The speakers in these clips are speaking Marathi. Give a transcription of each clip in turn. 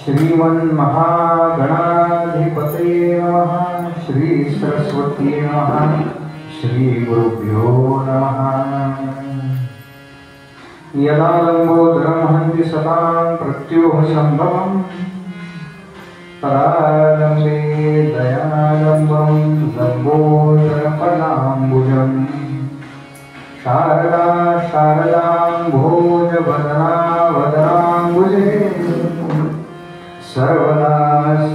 श्रीमन्महागणाधिपतये नमः। श्री सरस्वती नमः। श्री गुरुभ्यो नमः। यदा लंबोदरं हन्ति सतां प्रत्यूह संभवम् तदालम्बे दयालम्बं लंबोदरपदाम्बुजम् शारदा शारदाम्भोजवदना वदनाम्बुजे सर्वदा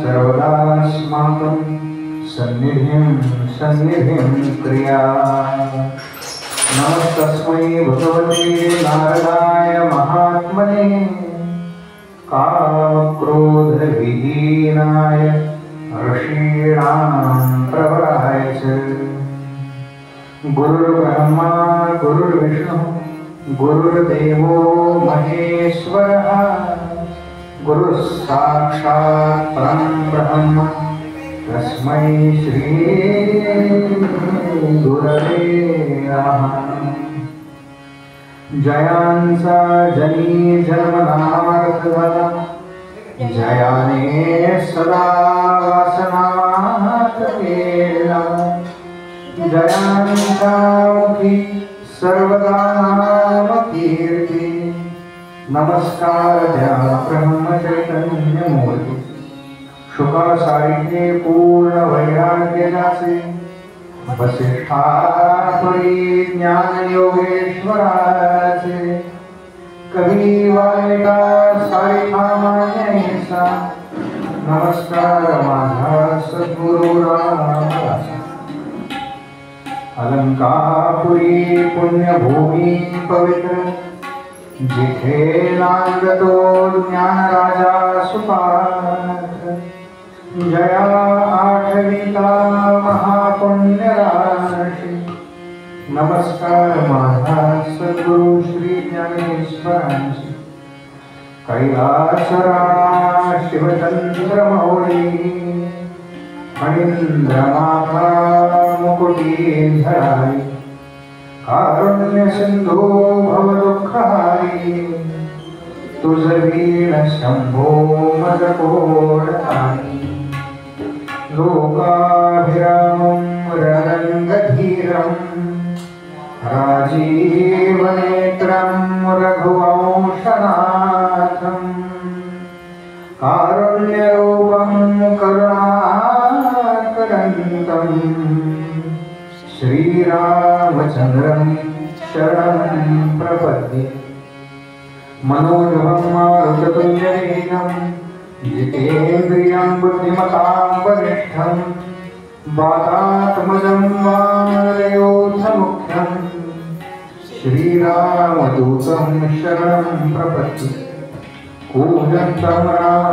सर्वदास्माकं सन्निधिं क्रिया। नमस्तस्मै भगवते नारदाय महात्मने कामक्रोधविहीनाय ऋषीणां प्रवराय च। गुरुर्ब्रह्मा गुरुर्विष्णु गुरुर्देवो महेश्वरः गुरुः साक्षात् परं ब्रह्म तस्मै श्री गुरवे नमः। जयांसा जनी जन्मनामर्थदा जयाने सदा वासनात् केला जयांसामुखी सर्वदा नामकीर्ति नमस्कार त्या ब्रह्मचैतन्यमूर्ती शुकासारिके पूर्ण वैराग्यजासे वसिष्ठापरी ज्ञान योगेश्वराचे कवी वायका सारिखा मान्यसा नमस्कार माझा सद्गुरु रामदास। अलंकापुरी पुण्यभूमी पवित्र जिथे नांदतो ज्ञानराजा सुपात्र जया आठविता महापुण्यराशी नमस्कार माझा सद्गुरु श्री ज्ञानेश्वरांशी। कैलासरा शिवचंद्रमौळी फणींद्रमाथा मुकुटी धराई कारुण्य सिंधू भवदुःखहारी तुझ वीण शंभो मदकोडताई लोकाभिरामं ररंगधीरं राजीवनेत्रं रघुवंशनाथं कारुण्यरूपं करुणाकरन्तं श्रीरामचन्द्रं शरणं प्रपद्ये। मनोजवं मारुततुल्यवेगं जितेन्द्रियं बुद्धिमतां वरिष्ठं वातात्मजं वानरयोधमुख्यं श्रीरामदूतं शरणं प्रपद्ये। कूजन्तं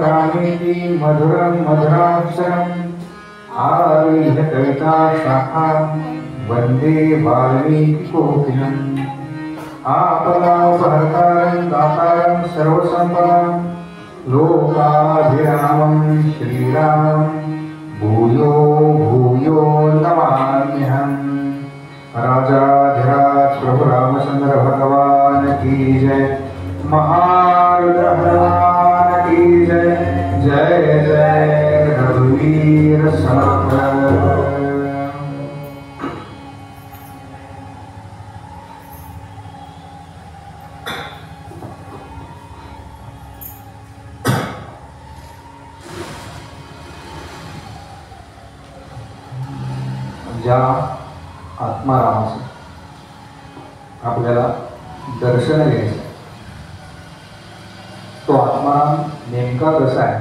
रामेति मधुरं मधुराक्षरम् आरुह्य कविताशाखां वन्दे वाल्मीकिकोकिलं। आपदापहर्तारं दातारं सर्वसम्पदां लोकाभिरामं श्रीराम भूयो भूयो नमाम्यहम्। राजाधिराज प्रभु रामचंद्र भगवान की जय। महारुद्र हनुमान की जय। जय जय रघुवीर समर्थ। ज्या आत्मारामाचं आपल्याला दर्शन घ्यायचं तो आत्माराम नेमका कसा आहे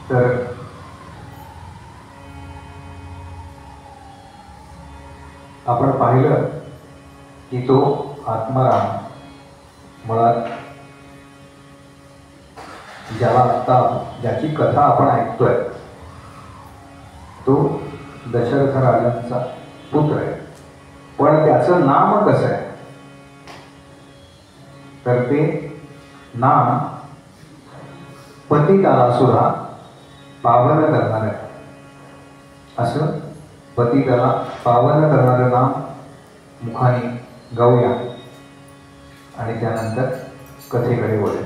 तर आपण पाहिलं की तो आत्माराम मुळात ज्याला आत्ता ज्याची कथा आपण ऐकतोय तो दशरथ राजांचा पुत्र आहे, पण त्याचं नाम कसं आहे तर ते नाम पतिताला सुद्धा पावन करणार आहे। असं पतिताला पावन करणारं नाम मुखाने गाऊया आणि त्यानंतर कथेकडे वळूया।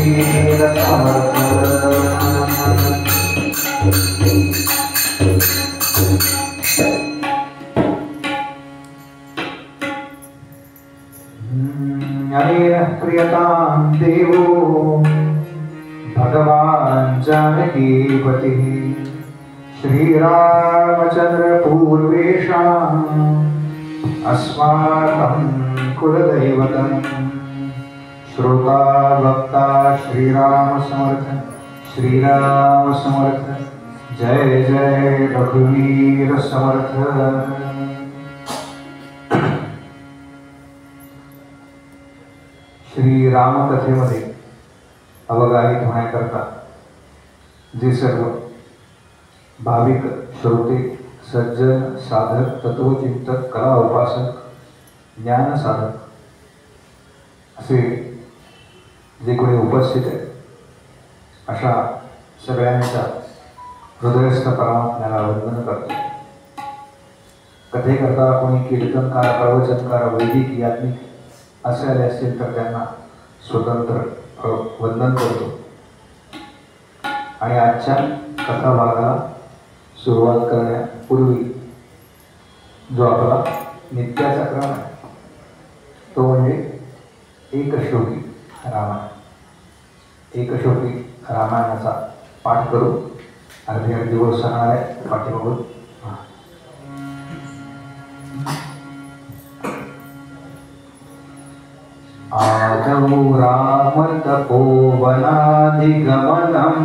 रघुवीर समर्थ प्रियतां देवो भगवान् जानकीपतिः श्रीरामचन्द्र पूर्वेषाम् अस्माकं कुलदैवतं श्रोता वक्ता श्रीराम समर्थ जय जय रघुवीर समर्थ। श्री रामकथेमध्ये अवगाहित होण्याकरता जे सर्व भाविक श्रोते सज्जन साधक तत्वचिंतक कला उपासक ज्ञान साधक असे जे कोणी उपस्थित आहेत अशा सगळ्यांच्या हृदयस्थ परमात्म्याला वंदन करतो। कथेकरता कोणी कीर्तनकार प्रवचनकार वैदिक याज्ञिक असे आले असतील तर त्यांना स्वतंत्र वंदन करतो। आणि आजच्या कथा भागाला सुरुवात करण्यापूर्वी जो आपला नित्याचा क्रम आहे तो म्हणजे एकश्लोकी रामायण। एकश्लोकी रामायणाचा पाठ करू। अर्धे दिवस सांगणार आहे पाठीमागून आदौ रामतपोवनाधिगमनम्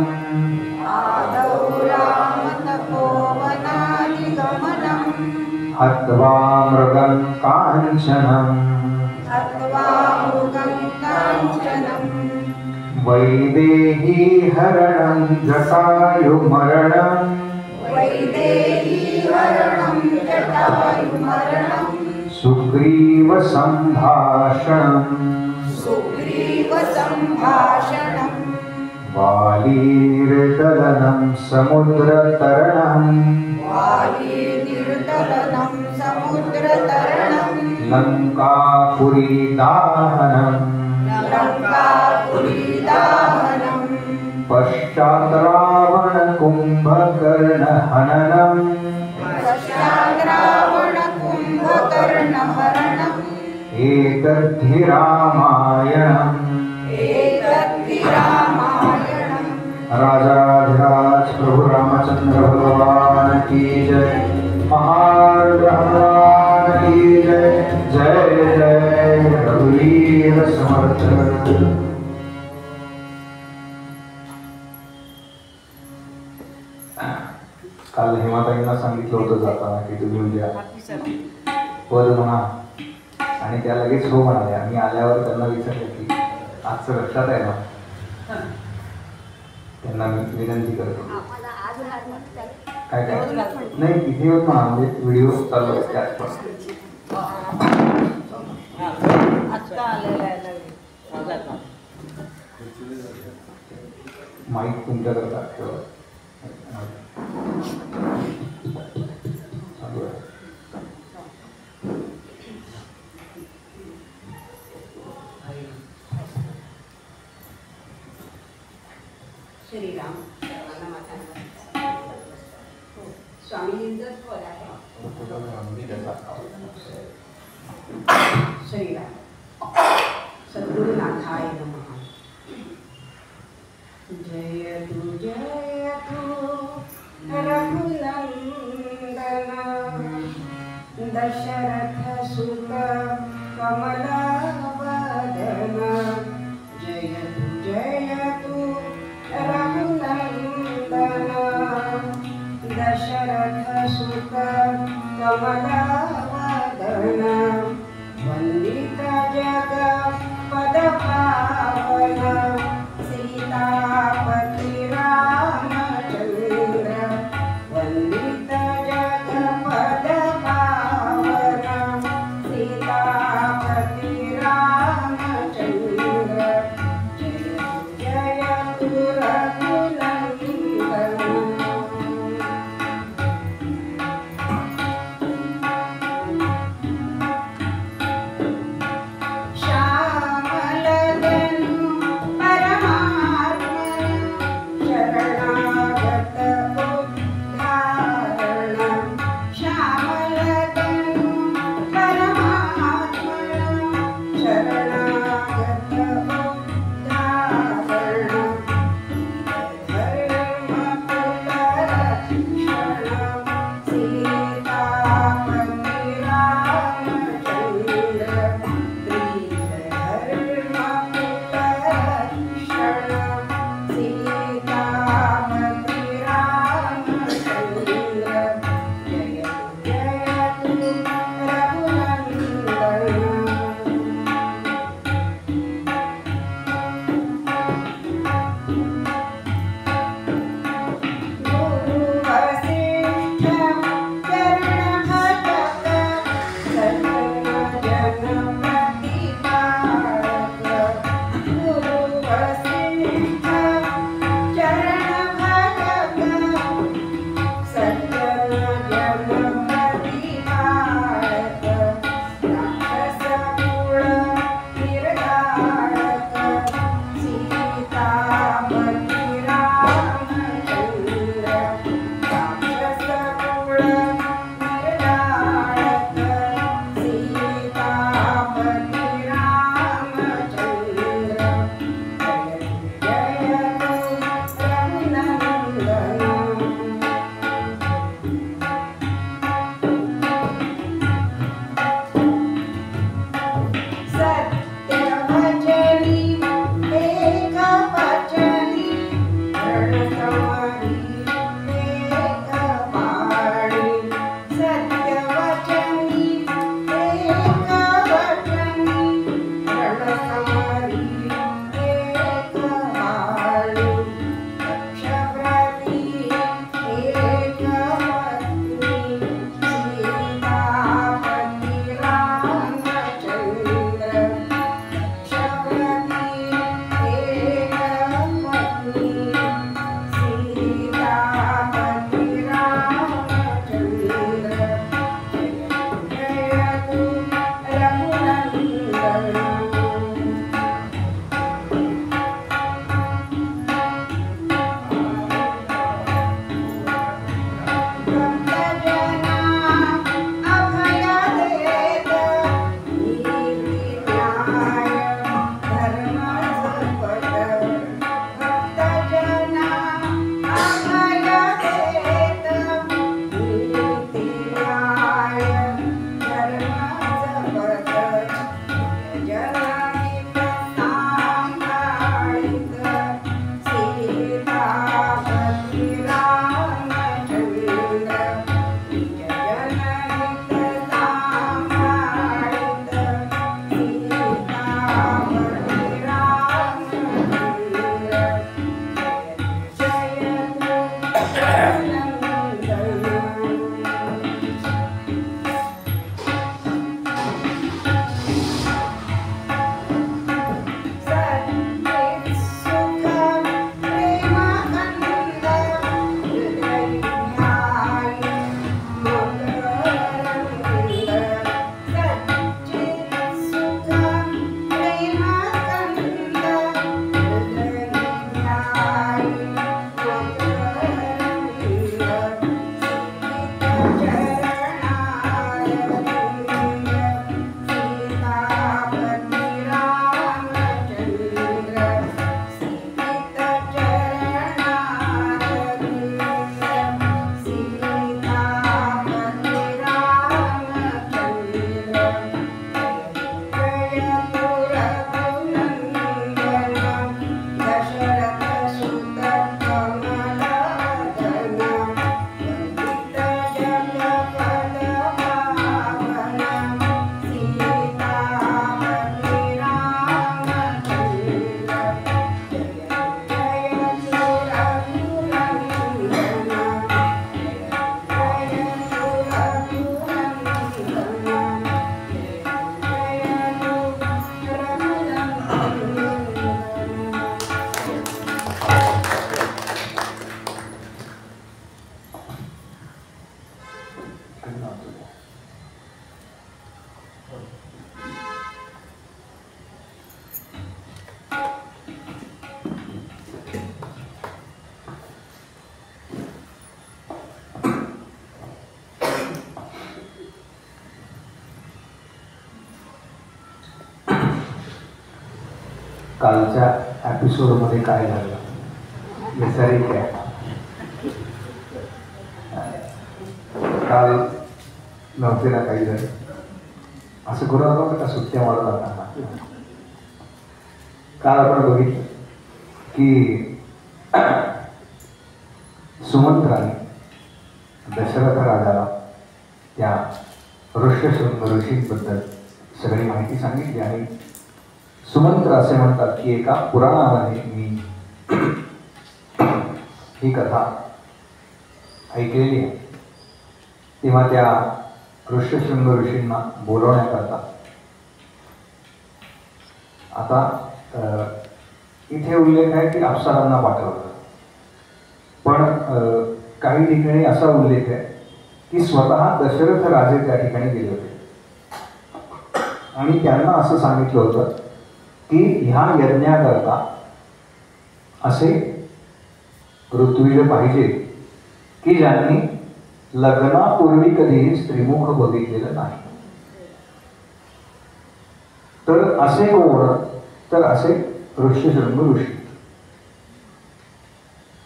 हत्वा मृगं काञ्चनम् वैदेही हरणं जटायुमरणम् सुग्रीव संभाषणम् वालीर्दलनं समुद्रतरणम् लंकापुरी दाहनम् पश्चात् रावण कुंभकर्ण हननम् एतद्धि रामायणम्। राजाधिराज प्रभु रामचंद्र भगवान की जय। महाराज हनुमान की जय। जय जय रघुवीर समर्थ। काल हेमाताईंना सांगितलं होतं जाताना की तुम्ही उद्या पद म्हणा आणि त्या लगेच हो म्हणाल्या। मी आल्यावर त्यांना विचारलं की आजचं लक्षात आहे ना? त्यांना मी विनंती करतो काय काय नाही इथे होत म्हणा म्हणजे व्हिडिओ चालू आहे त्याच पण माईक तुमच्याकरता ठेवा चालू आहे। श्रीराम स्वामींचंच पद आहे। श्रीराम सद्गुरुनाथाय नमः। जय तु रघुनंदन दशरथ सुत कमलवदन। जय तु रघुनंदन दशरथ सुत कमलवदन। वंदित जगत्पद पावन सीतापति रामचंद्र। वंदित जगत्पद पावन सीतापति रामचंद्र। जय तु रघुनंदन। श्यामल धनु परमा कालच्या एपिसोडमध्ये काय झालं विचारी काय काल नव्हते ना काही झालं असं करू नका का सुट्ट्या मारत जाताना. काल आपण बघितलं की सुमंत्राने दशरथ राजाला त्या ऋष्यशृंग ऋषींबद्दल सगळी माहिती सांगितली आणि सुमंत्र असे म्हणतात की एका पुराणामध्ये मी ही कथा ऐकलेली आहे. तेव्हा त्या ऋष्यशृंग ऋषींना बोलवण्याकरता आता इथे उल्लेख आहे की अप्सरांना पाठवलं, पण काही ठिकाणी असा उल्लेख आहे की स्वतः दशरथ राजे त्या ठिकाणी गेले होते आणि त्यांना असं सांगितलं होतं की ह्या यज्ञाकरता असे ऋत्विज पाहिजे की ज्यांनी लग्नापूर्वी कधीही स्त्रीमुख बघितलेलं नाही. तर असे कोण, तर असे ऋष्यशृंग ऋषी.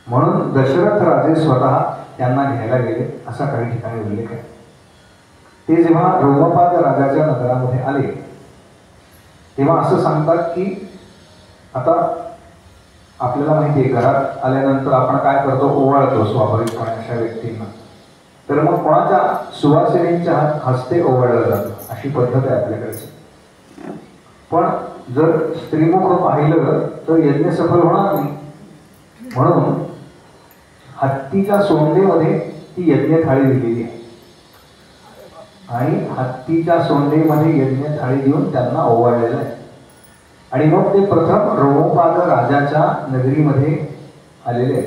म्हणून दशरथ राजे स्वतः त्यांना घ्यायला गेले असा काही ठिकाणी उल्लेख आहे. ते जेव्हा रोमपाद राजाच्या नगरामध्ये आले तेव्हा असं सांगतात की आता आपल्याला माहिती आहे घरात आल्यानंतर आपण काय करतो, ओवाळतो स्वाभाविकपणे अशा व्यक्तींना. तर मग कोणाच्या सुवासिनींच्या हस्ते ओवाळलं जातं अशी पद्धत आहे आपल्याकडची. पण जर स्त्रीमुख पाहिलं तर यज्ञ सफल होणार नाही. म्हणून हत्तीच्या सोंडेमध्ये ती यज्ञ थाळी दिलेली आहे आणि हत्तीच्या सोंडेमध्ये यज्ञ थाळी देऊन त्यांना ओवाळलेलं आहे. आणि मग ते प्रथम रोमपाद राजाच्या नगरीमध्ये आलेले आहे.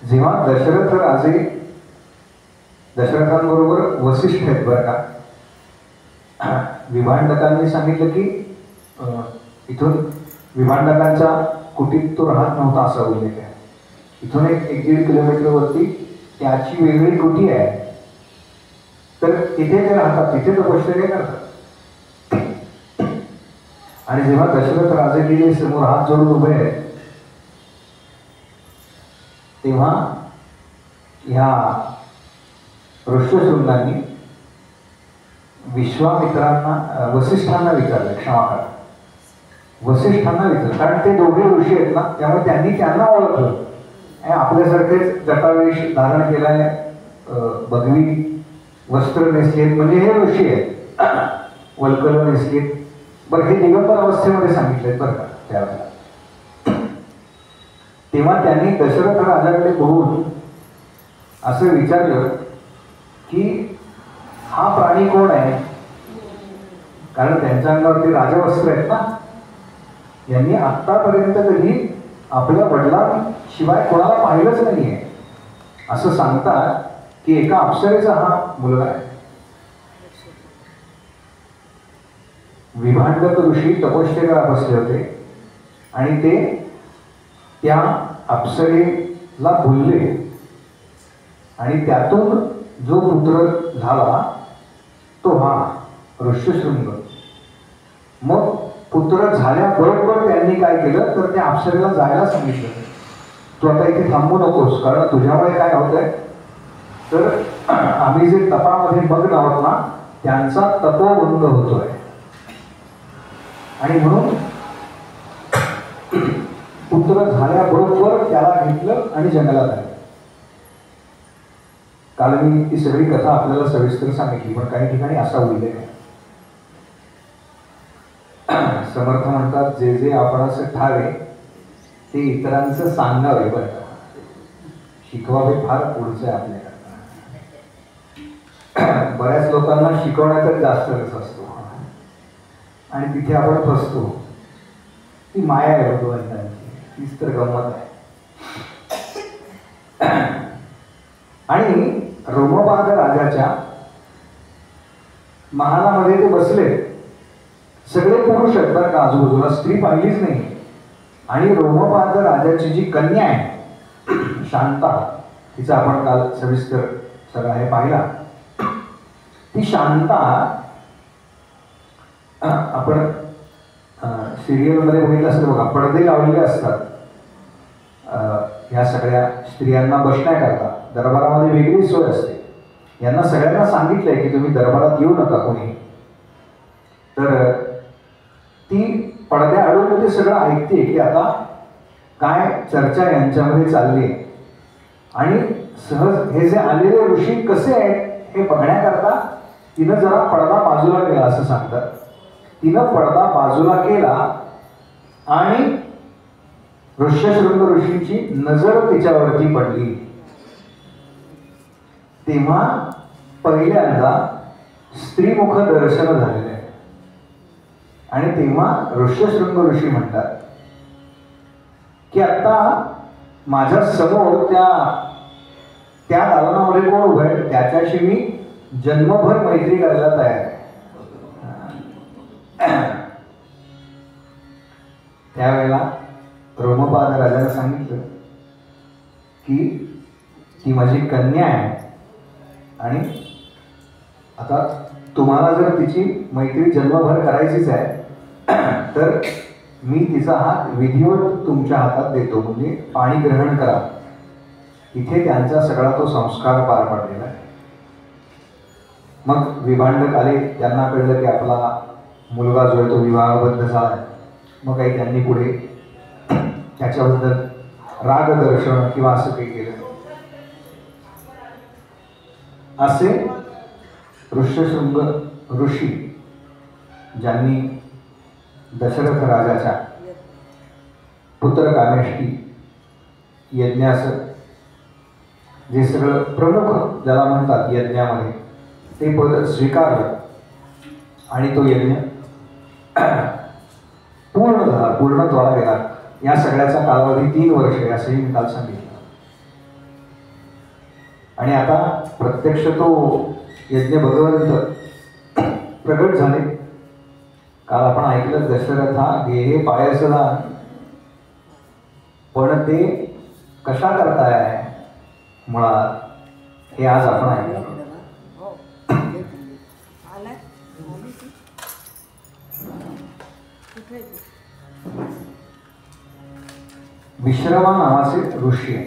जेव्हा दशरथ राजे दशरथांबरोबर वसिष्ठ आहेत बरं का, विभांडकांनी सांगितलं की इथून विभांडकांच्या कुटीत तो राहत नव्हता असा उल्लेख आहे. इथून एक 1-1.5 किलोमीटरवरती त्याची वेगळी कुटी आहे. तर तिथे ते राहतात, तिथे तपश्चर्या करतात. आणि जेव्हा दशरथ राजे गेले समोर हात जोडून उभे आहेत तेव्हा ह्या ऋष्यशृंगांनी विश्वामित्रांना वसिष्ठांना विचारलं, क्षमा करा, वसिष्ठांना विचारलं, कारण ते दोघे ऋषी आहेत ना, त्यामुळे त्यांनी त्यांना ओळखलं. आपल्यासारखेच जटावेश धारण केलाय, बगवी वस्त्र नेसलेत म्हणजे हे ऋषी आहेत, वल्कल नेसलेत. बरं, हे दिगंबर अवस्थेमध्ये सांगितलेत बरं का त्यावेळेला. तेव्हा त्यांनी दशरथ राजाकडे बघून असं विचारलं की हा प्राणी कोण आहे, कारण त्यांच्या अंगावरती राजवस्त्र आहेत ना. यांनी आत्तापर्यंत कधी आपल्या वडिलांशिवाय कोणाला पाहिलंच नाहीये असं सांगतात की एका अप्सरेचा हा मुलगा आहे. विभांडक ऋषी तपश्चर्याला बसले होते आणि ते त्या अप्सरेला बोलले आणि त्यातून जो पुत्र झाला तो हा ऋष्यशृंग. मग पुत्र झाल्याबरोबर त्यांनी काय केलं तर त्या अप्सरेला जायला सांगितलं, तू आता इथे थांबू नकोस, कारण तुझ्यामुळे काय होत आहे तर आम्ही जे तपामध्ये मग्न आहोत ना त्यांचा तपोभंग होतोय. आणि म्हणून पुत्र झाल्याबरोबर त्याला घेतलं आणि जंगलात आले. काल मी ती सगळी कथा आपल्याला सविस्तर सांगितली, पण काही ठिकाणी असा उल्लेख आहे. समर्थ म्हणतात जे जे आपण असं ठावे ते इतरांचं सांगावे बरं का, शिकवावे फार पुढचं आहे आपल्याकडे. बऱ्याच लोकांना शिकवण्यातच जास्त रस असतो आणि तिथे आपण फसतो. ती माया आहे भगवंतांची, तीच तर गंमत आहे. आणि रोमपाद राजाच्या महालामध्ये ते बसले, सगळे पुरुष आहेत बरं का, आजूबाजूला स्त्री पाहिलीच नाही. आणि रोमपाद राजाची जी कन्या आहे शांता, तिचा आपण काल सविस्तर सगळा हे पाहिला. ती शांता आपण सिरियलमध्ये बघितलं असेल बघा, पडदे लावलेले असतात ह्या सगळ्या स्त्रियांना बसण्याकरता. दरबारामध्ये वेगळी सोय असते. यांना सगळ्यांना सांगितलंय की तुम्ही दरबारात येऊ नका कोणी. तर ती पडद्या अडवून ते सगळं ऐकते की आता काय चर्चा यांच्यामध्ये चालली आहे. आणि सहज हे जे आलेले ऋषी कसे आहेत हे बघण्याकरता तिनं जरा पडदा बाजूला केला असं सांगतात. तिनं पडदा बाजूला केला आणि ऋष्यशृंग ऋषींची नजर तिच्यावरती पडली. तेव्हा पहिल्यांदा स्त्रीमुख दर्शन झालेलं आहे. आणि तेव्हा ऋष्यशृंग ऋषी म्हणतात की आता माझ्या समोर त्या दालनामध्ये कोण उभं आहे, त्याच्याशी मी जन्मभर मैत्री करायला तयार आहे. त्यावेळेला रोमपाद राजाला सांगितलं की ती माझी कन्या आहे आणि आता तुम्हाला जर तिची मैत्री जन्मभर करायचीच आहे तर मी तिचा हात विधिवत तुमच्या हातात देतो, म्हणजे पाणी ग्रहण करा. इथे त्यांचा सगळा तो संस्कार पार पडलेला आहे. मग विभांडक आले, त्यांना कळलं की आपला मुलगा जो आहे तो विवाहबद्ध झाला. मग काही त्यांनी पुढे त्याच्याबद्दल रागदर्शन किंवा असं काही केलं. असे ऋष्यशृंग ऋषी ज्यांनी दशरथ राजाच्या पुत्र कामेष्टी यज्ञाचं जे सगळं प्रमुख ज्याला म्हणतात यज्ञामध्ये ते पद स्वीकारलं आणि तो यज्ञ पूर्ण झाला, पूर्णत्वाला गेला. या सगळ्याचा कालावधी 3 वर्ष आहे असंही मी काल सांगितलं. आणि आता प्रत्यक्ष तो यज्ञ भगवंत प्रगट झाले. काल आपण ऐकलं दशरथा गेहे पायसदान, पण ते कशा करताय मुळात हे आज आपण ऐकलं. विश्रमा नावाचे ऋषी आहे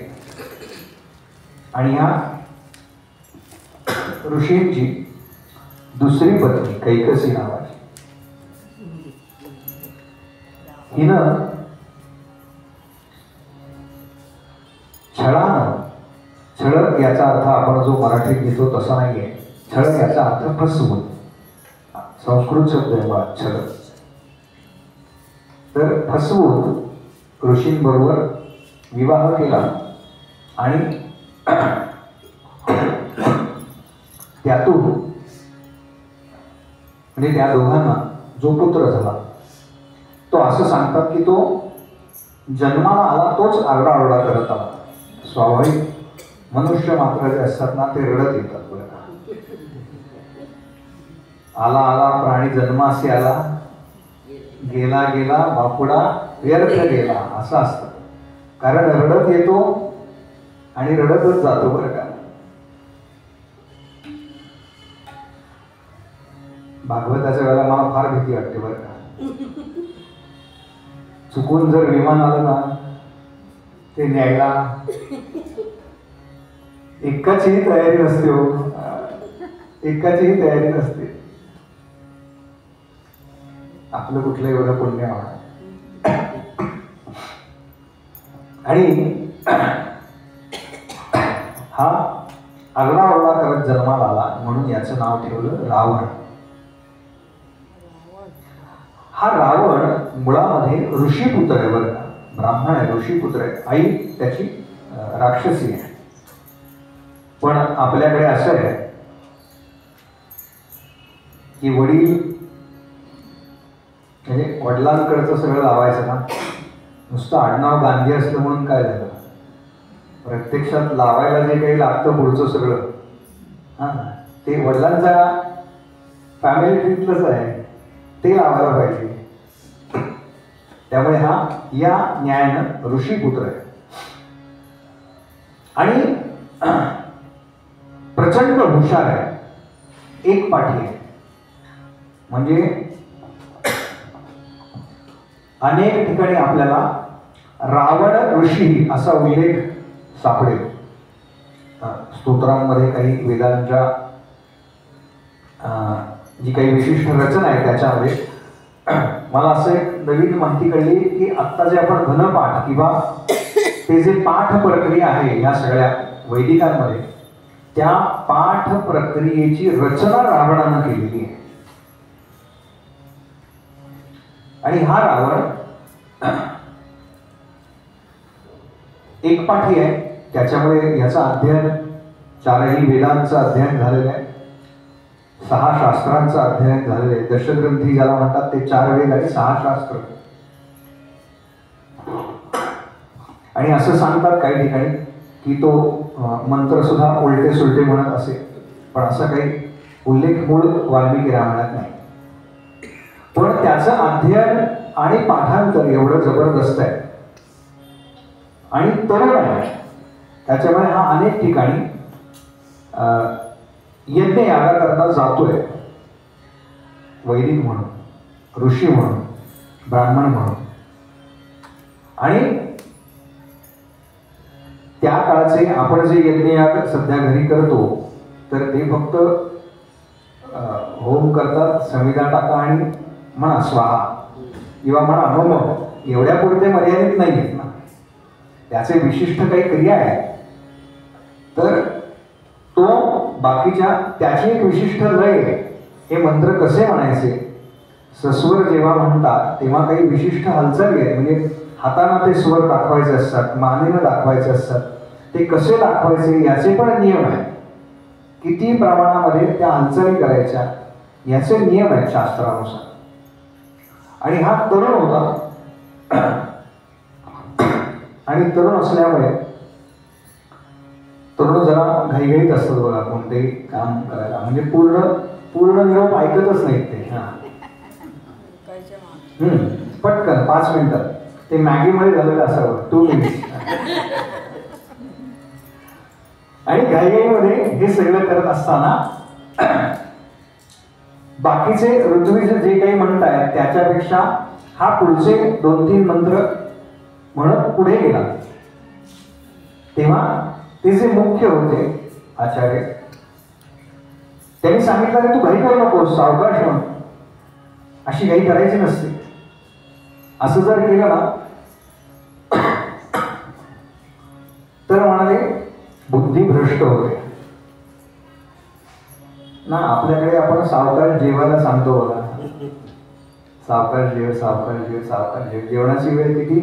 आणि या ऋषींची दुसरी पत्नी कैकसी नावाची, हिनं छळानं, छळ याचा अर्थ आपण जो मराठीत घेतो तसा नाहीये. छळ याचा अर्थ फसवून, संस्कृत शब्द आहे बा छळ. तर फसवून ऋषींबरोबर विवाह केला आणि त्यातून म्हणजे त्या दोघांना जो पुत्र झाला तो असं सांगतात की तो जन्माला आला तोच आरडाओरडा करत आला. स्वाभाविक मनुष्य मात्र जे असतात ना ते रडत येतात. आला आला प्राणी जन्मासी आला, गेला गेला बापुडा व्यर्थ गेला असं असतं. कारण रडत येतो आणि रडतच जातो बरं का. भागवताच्या वेळेला मला फार भीती वाटते बरं का. चुकून जर विमान आलं ना ते न्यायला एकाचीही तयारी नसते हो, एकाचीही तयारी नसते. आपलं कुठलं एवढं पुण्य आणि हा आरडाओरडा करत जन्माला आला म्हणून याचं नाव ठेवलं रावण. हा रावण मुळामध्ये ऋषीपुत्र आहे बरं का, ब्राह्मण आहे, ऋषीपुत्र आहे. आई त्याची राक्षसी आहे. पण आपल्याकडे असं आहे की वडील म्हणजे वडिलांकडचं सगळं लावायचं ना. नुसतं आडनाव गांधी असलं म्हणून काय झालं, प्रत्यक्षात लावायला जे काही लागतं पुढचं सगळं ते वडिलांच्या फॅमिली ट्रीतलंच आहे, ते लावायला पाहिजे. त्यामुळे हा या न्यायानं ऋषीपुत्र आहे आणि प्रचंड हुशार आहे, एक पाठी आहे. म्हणजे अनेक ठिकाणी आपल्याला रावण ऋषी असा उल्लेख सापडेल. स्तोत्रांमध्ये काही वेदांच्या जी काही विशिष्ट रचना आहे त्याच्यामध्ये मला असं एक नवीन माहिती कळली की आत्ता जे आपण घनपाठ किंवा ते जे पाठ प्रक्रिया आहे या सगळ्या वैदिकांमध्ये त्या पाठ प्रक्रियेची रचना रावणानं केलेली आहे. आणि हा रावण एक पाठी आहे, त्याच्यामुळे याचं अध्ययन 4ही वेदांचं अध्ययन झालेलं आहे, 6 शास्त्रांचं अध्ययन झालेलं आहे. दशग्रंथी ज्याला म्हणतात ते 4 वेद आणि 6 शास्त्र. आणि असं सांगतात काही ठिकाणी की तो मंत्र सुद्धा उलटे सुलटे म्हणत असे, पण असा काही उल्लेख मूळ वाल्मिकी रामायणात नाही. पण त्याचं अध्ययन आणि पाठांतर एवढं जबरदस्त आहे आणि तरुण आहे, त्याच्यामुळे हा अनेक ठिकाणी यज्ञ यागाकरता जातोय, वैदिक म्हणून, ऋषी म्हणून, ब्राह्मण म्हणून. आणि त्या काळचे आपण जे यज्ञयाग सध्या घरी करतो तर ते फक्त होम करतात, समिधा टाका आणि म्हणा स्वाहा किंवा म्हणा नमः, एवढ्या पुरते मर्यादित नाही आहेत ना. त्याचे विशिष्ट काही क्रिया आहे, तर तो बाकीच्या त्याची एक विशिष्ट लय आहे. हे मंत्र कसे म्हणायचे, सस्वर जेव्हा म्हणतात तेव्हा काही विशिष्ट हालचाली आहेत, म्हणजे हाताने ते स्वर दाखवायचे असतात, मानेनं दाखवायचे असतात. ते कसे दाखवायचे याचे पण नियम आहेत, किती प्रमाणामध्ये त्या हालचाली करायच्या याचे नियम आहेत शास्त्रानुसार. आणि हा तरुण होता आणि तरुण असल्यामुळे तरुण जरा घाईघाईत असतात बघा कोणतेही काम करायला, म्हणजे पूर्ण निरोप ऐकतच नाहीत ते. पटकन 5 मिनिटं ते मॅगीमध्ये झालेलं असावं, 2 मिनिट्स. आणि घाईघाईमध्ये हे सगळं करत असताना बाकीचे ऋत्विज जे काही म्हणतायत त्याच्यापेक्षा हा पुढचे 2-3 मंत्र म्हणत पुढे गेला. तेव्हा ते जे मुख्य होते आचार्य त्यांनी सांगितलं तू घाई करू नकोस, सावकाश म्हण, अशी घाई करायची नसते. असं जर केलं ना तर म्हणाले बुद्धी भ्रष्ट होते ना. आपल्याकडे आपण सावकाश जेवायला सांगतो बघा, सावकाश जेव, सावकाश जेव, सावकाश जेव. जेवणाची वेळ किती,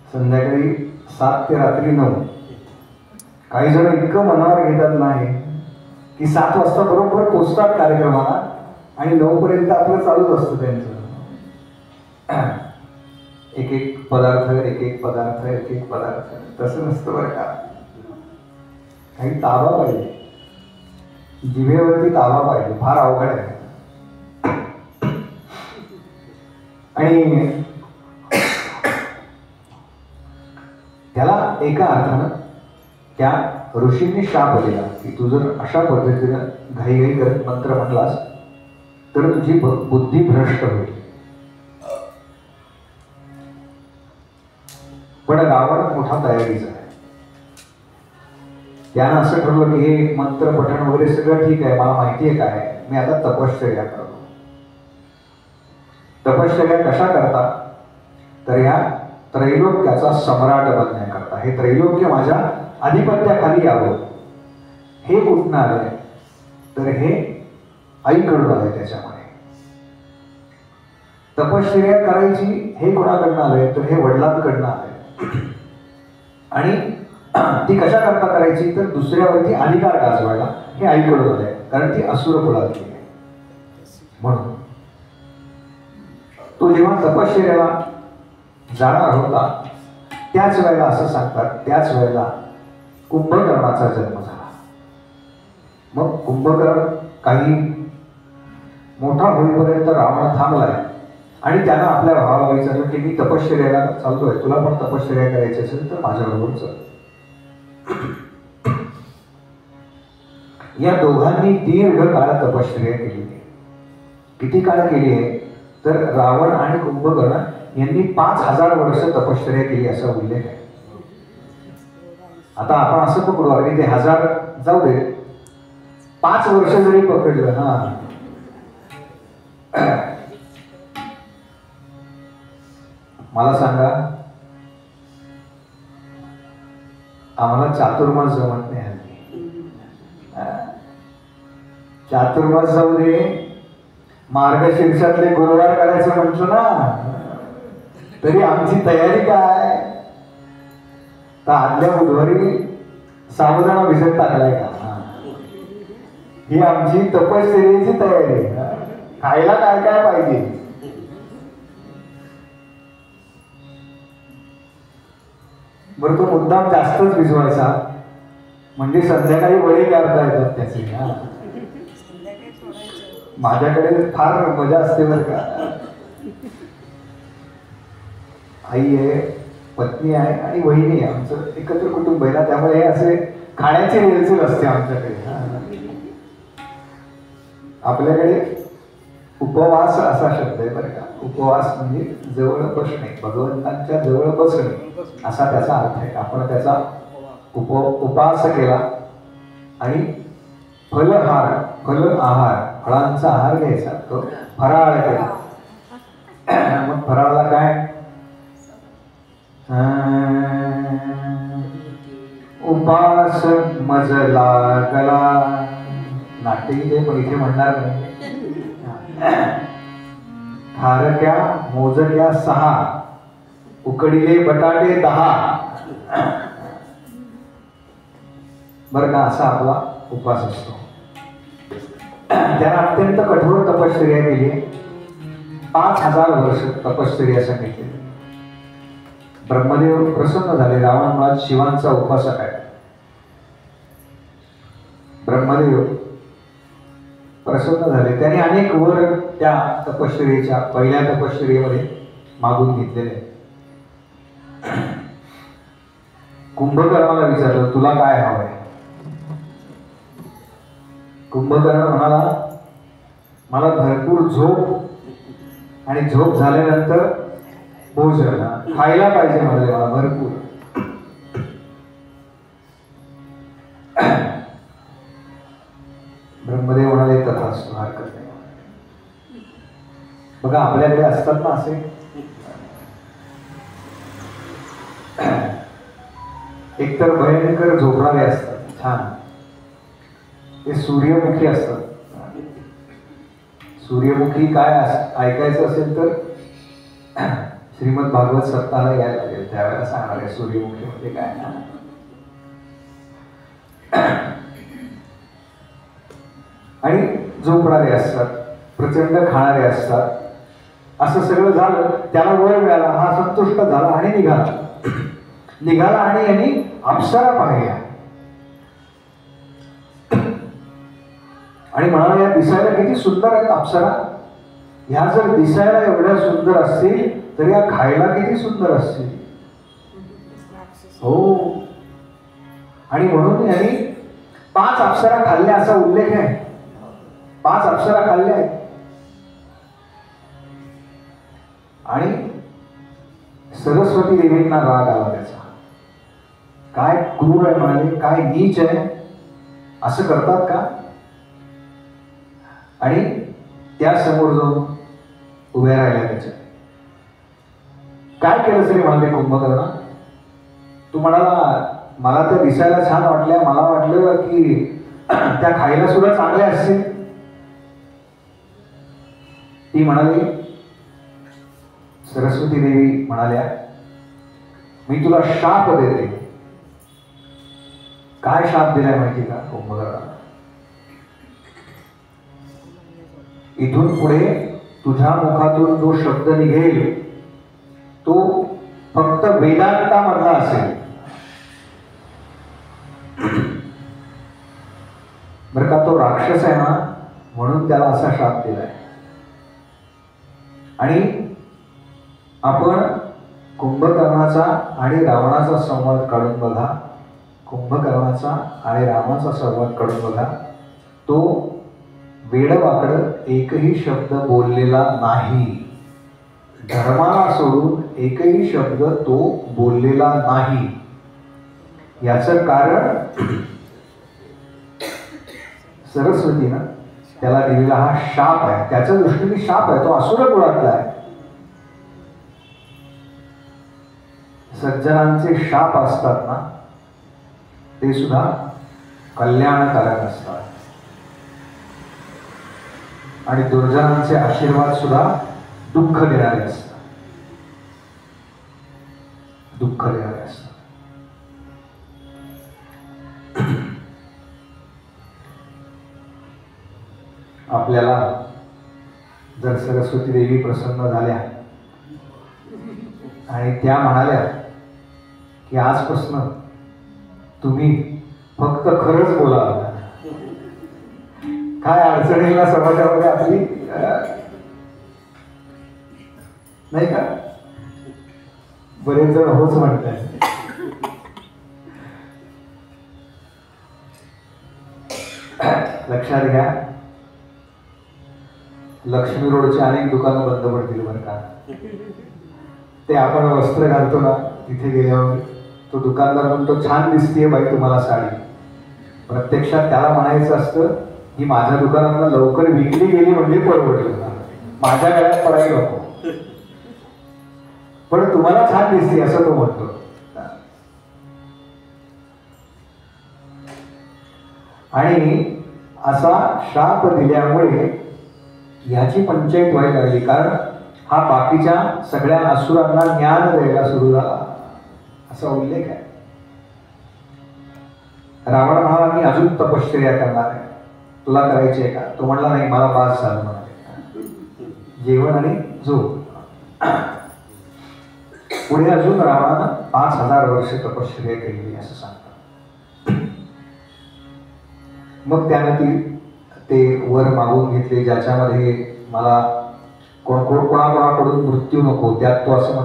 संध्याकाळी 7 ते रात्री 9. काही जण इतकं मनावर घेतात नाही की 7 वाजता बरोबर पोचतात कार्यक्रमाला आणि 9 पर्यंत आपलं चालूच असतं त्यांचं. एक एक पदार्थ, एक एक पदार्थ, एक एक पदार्थ. तसं नसतं बरं का. काही ताबा पाहिजे, जिभेवरती ताबा पाहिजे, फार अवघड आहे. आणि त्याला एका अर्थानं त्या ऋषींनी शाप दिला की तू जर अशा पद्धतीनं घाईघाई करत मंत्र म्हटलास तर तुझी बुद्धी भ्रष्ट होईल. पण रावण मोठा तयारीचा आहे. त्यानं असं ठरवलं की हे मंत्र पठण वगैरे सगळं ठीक आहे, मला माहिती आहे काय, मी आता तपश्चर्या करतो. तपश्चर्या कशा करता, तर या त्रैलोक्याचा सम्राट बनण्याकरता. हे त्रैलोक्य माझ्या आधिपत्याखाली यावं. हे कुठनं आलंय, तर हे आईकडून आलंय. त्याच्यामुळे तपश्चर्या करायची हे कोणाकडनं आलंय, तर हे वडिलांकडनं आलंय. आणि ती कशा करता करायची, तर दुसऱ्यावरती अधिकार गाजवायला हे आईकडून आलंय, कारण ती असुर कुळातली आहे. म्हणून तो जेव्हा तपश्चर्याला जाणार होता त्याच वेळेला असं सांगतात, त्याच वेळेला कुंभकर्णाचा जन्म झाला. मग कुंभकर्ण काही मोठा होईपर्यंत रावण थांबलाय आणि त्यानं आपल्या भावाला विचारलं की मी तपश्चर्याला चालतोय, तुला पण तपश्चर्या करायची असेल तर माझ्याबरोबर चल. या दोघांनी दीर्घ काळ तपश्चर्या केली. किती काळ केली आहे, तर रावण आणि कुंभकर्ण यांनी 5000 वर्ष तपश्चर्या केली असा उल्लेख आहे. आता आपण असं पकडू अरे ते 1000 जाऊ दे, 5 वर्ष जरी पकडलं हा, मला सांगा आम्हाला चातुर्मास जमत नाही हल्ली. चातुर्मास जाऊ दे, मार्गशीर्षातले गुरुवार करायचं म्हणतो ना, तरी आमची तयारी काय, तर आदल्या बुधवारी साबुदाणा भिजत टाकलाय का, ही आमची तपश्चर्येची तयारी. खायला काय काय पाहिजे, बरं तो मुद्दाम जास्तच भिजवायचा म्हणजे संध्याकाळी वडे करता येतात त्याचे. माझ्याकडे फार मजा असते बरं का. आई आहे, पत्नी आहे आणि वहिनी आहे, आमचं एकत्र कुटुंब आहे ना, त्यामुळे हे असे खाण्याची रेलचेल असते आमच्याकडे. आपल्याकडे उपवास असा शब्द आहे बरं का. उपवास म्हणजे जवळ बसणे, भगवंतांच्या जवळ बसणे असा त्याचा अर्थ आहे. आपण त्याचा उपास केला आणि फल आहार, फळांचा आहार घ्यायचा, तो फराळ केला. मग फराळाला काय, उपास मज लागला, नाट्य इथे पण इथे म्हणणार नाही. खारक्या मोजक्या 6, उकडीले बटाटे 10, बरं का, असा आपला उपास असतो. त्याला अत्यंत कठोर तपश्चर्या केली, 5000 वर्ष तपश्चर्या सांगितली. ब्रह्मदेव प्रसन्न झाले. रावण मुळात शिवांचा उपासक आहे. ब्रह्मदेव प्रसन्न झाले, त्यांनी अनेक वर त्या तपश्चर्येच्या पहिल्या तपश्चर्येमध्ये मागून घेतलेले. कुंभकर्णाला विचारलं तुला काय हवंय. कुंभकर्ण म्हणाला मला भरपूर झोप आणि झोप झाल्यानंतर भोजन खायला पाहिजे म्हणाले मला भरपूर. ब्रह्मदेव म्हणाले तथास्तु, हरकत नाही. बघा आपल्याकडे असतात ना असे एकतर भयंकर झोपणारे असतात छान, ते सूर्यमुखी असतात. सूर्यमुखी काय ऐकायचं असेल तर श्रीमद भागवत सप्ताहाला यायला लागेल, त्यावेळेला सांगणार आहे सूर्यमुखी म्हणजे काय. आणि झोपणारे असतात, प्रचंड खाणारे असतात. असं सगळं झालं, त्याला वर मिळाला, हा संतुष्ट झाला आणि निघाला आणि यांनी अप्सरा पाहिल्या आणि म्हणाला या दिसायला किती सुंदर आहेत अप्सरा, ह्या जर दिसायला एवढ्या सुंदर असतील तर या खायला किती सुंदर असतील. हो, आणि म्हणून यांनी 5 अप्सरा खाल्ल्या असा उल्लेख आहे. 5 अप्सरा खाल्ल्या आहेत. आणि सरस्वती देवींना राग आला त्याचा. काय क्रूर आहे म्हणाले, काय नीच आहे, असं करतात का. आणि त्या समोर जाऊन उभ्या राहिल्या त्याच्या. काय केलं तरी म्हणाले कुंभकर्ण, तू म्हणाला मला त्या दिसायला छान वाटल्या, मला वाटलं की त्या खायला सुद्धा चांगल्या असतील. ती म्हणाली, सरस्वती देवी म्हणाल्या मी तुला शाप देते. काय शाप दिलाय माहिती का कुंभकर्णाला, इथून पुढे तुझ्या मुखातून जो शब्द निघेल तो फक्त वेदांतामधला असेल. बरं का, तो राक्षस आहे ना म्हणून त्याला असा शाप दिलाय. आणि आपण कुंभकर्णाचा आणि रावणाचा संवाद काढून बघा, कुंभकर्णाचा आणि रामाचा संवाद काढून बघा, तो वेडवाकड एकही शब्द बोललेला नाही. धर्माला सोडून एकही शब्द तो बोललेला नाही. याचं कारण सरस्वतीनं त्याला दिलेला हा शाप आहे. त्याच्या दृष्टीने शाप आहे, तो असुर कुळातला आहे. सज्जनांचे शाप असतात ना, ते सुद्धा कल्याणकारक असतात आणि दुर्जनांचे आशीर्वाद सुद्धा दुःख देणारे असतात. दुःख देणारे असतात. आपल्याला जर सरस्वती देवी प्रसन्न झाल्या आणि त्या म्हणाल्या की आजपासून तुम्ही फक्त खरंच बोला, काय अडचणीला समाजामध्ये आपली नाही का, बरेच जण होच म्हणतात. लक्षात घ्या, लक्ष्मी रोडची अनेक दुकानं बंद पडतील बरं का. ते आपण वस्त्र घालतो ना, तिथे गेल्यावर तो दुकानदार म्हणतो छान दिसतीये बाई तुम्हाला साडी. प्रत्यक्षात त्याला म्हणायचं असतं ही माझ्या दुकानातनं लवकर विकली गेली म्हणजे परवडली, माझ्या गळ्यात पडायला नको, पण तुम्हाला छान दिसते असं तो म्हणतो. आणि असा शाप दिल्यामुळे याची पंचायत व्हायला लागली, कारण हा बाकीच्या सगळ्या असुरांना ज्ञान द्यायला सुरू झाला असा उल्लेख आहे. रावण म्हणाला मी अजून तपश्चर्या करणार आहे, तुला करायची आहे का? तो म्हणला नाही, मला बास झालं म्हणाले, जेवण आणि झोप. पुढे अजून रावणानं 5000 वर्ष तपश्चर्या केली असं सांगतात. मग त्यानं ते वर मागून घेतले ज्याच्यामध्ये मला कोणाकोणाकडून मृत्यू नको. त्यात तो असं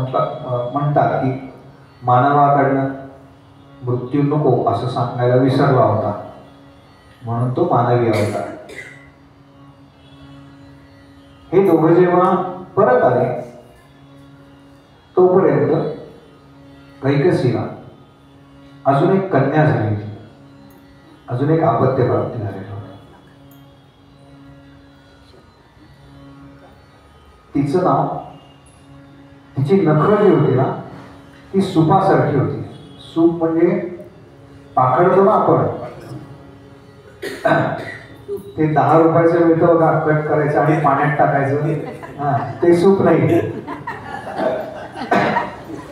म्हणतात की मानवाकडनं मृत्यू नको असं सांगायला विसरला होता, म्हणून तो मानवी अवतार. हे दोघं जेव्हा परत आले तोपर्यंत कैकसीला अजून एक कन्या झाली, अजून एक अपत्य प्राप्ती झालेलं होतं. तिचं नाव, तिची नखं जी होती ना ती सुपासारखी होती. सूप म्हणजे पाखडतो ना आपण, ते 10 रुपयाचं मिळतं बघा, कट करायचं आणि पाण्यात टाकायचं, हा ते सूप नाही.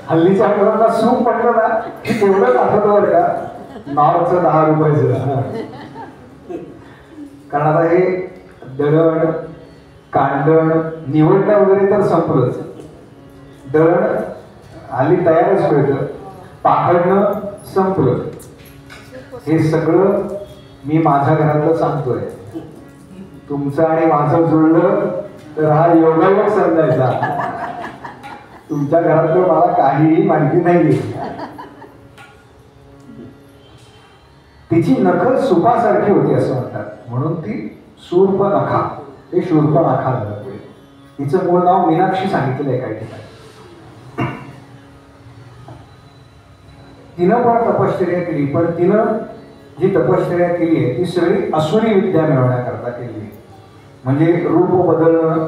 हल्लीच्या मुलांना सूप म्हटलं ना की तेवढंच आठवतं बरं का, नॉरचं 10 रुपयाचं. कारण आता हे दळण कांडण निवडणं वगैरे तर संपलंच, दळण हल्ली तयारच मिळतं, पाखडणं संपलं. हे सगळं मी माझ्या घरातलं सांगतोय. तुमचं आणि माझं जुळलं तर हा योगायोग समजायचा. तुमच्या घरातलं मला काहीही माहिती नाहीये. तिची नखं सुपासारखी होती असं म्हणतात, म्हणून ती शूर्पणखा, ते शूर्पणखा झालं. तिचं मूळ नाव मीनाक्षी सांगितलेलं आहे काही ठिकाणी. तिनं पण तपश्चर्या केली, पण तिनं जी तपश्चर्या केली आहे ती सगळी असुरी विद्या मिळवण्याकरता केली आहे. म्हणजे रूप बदलणं,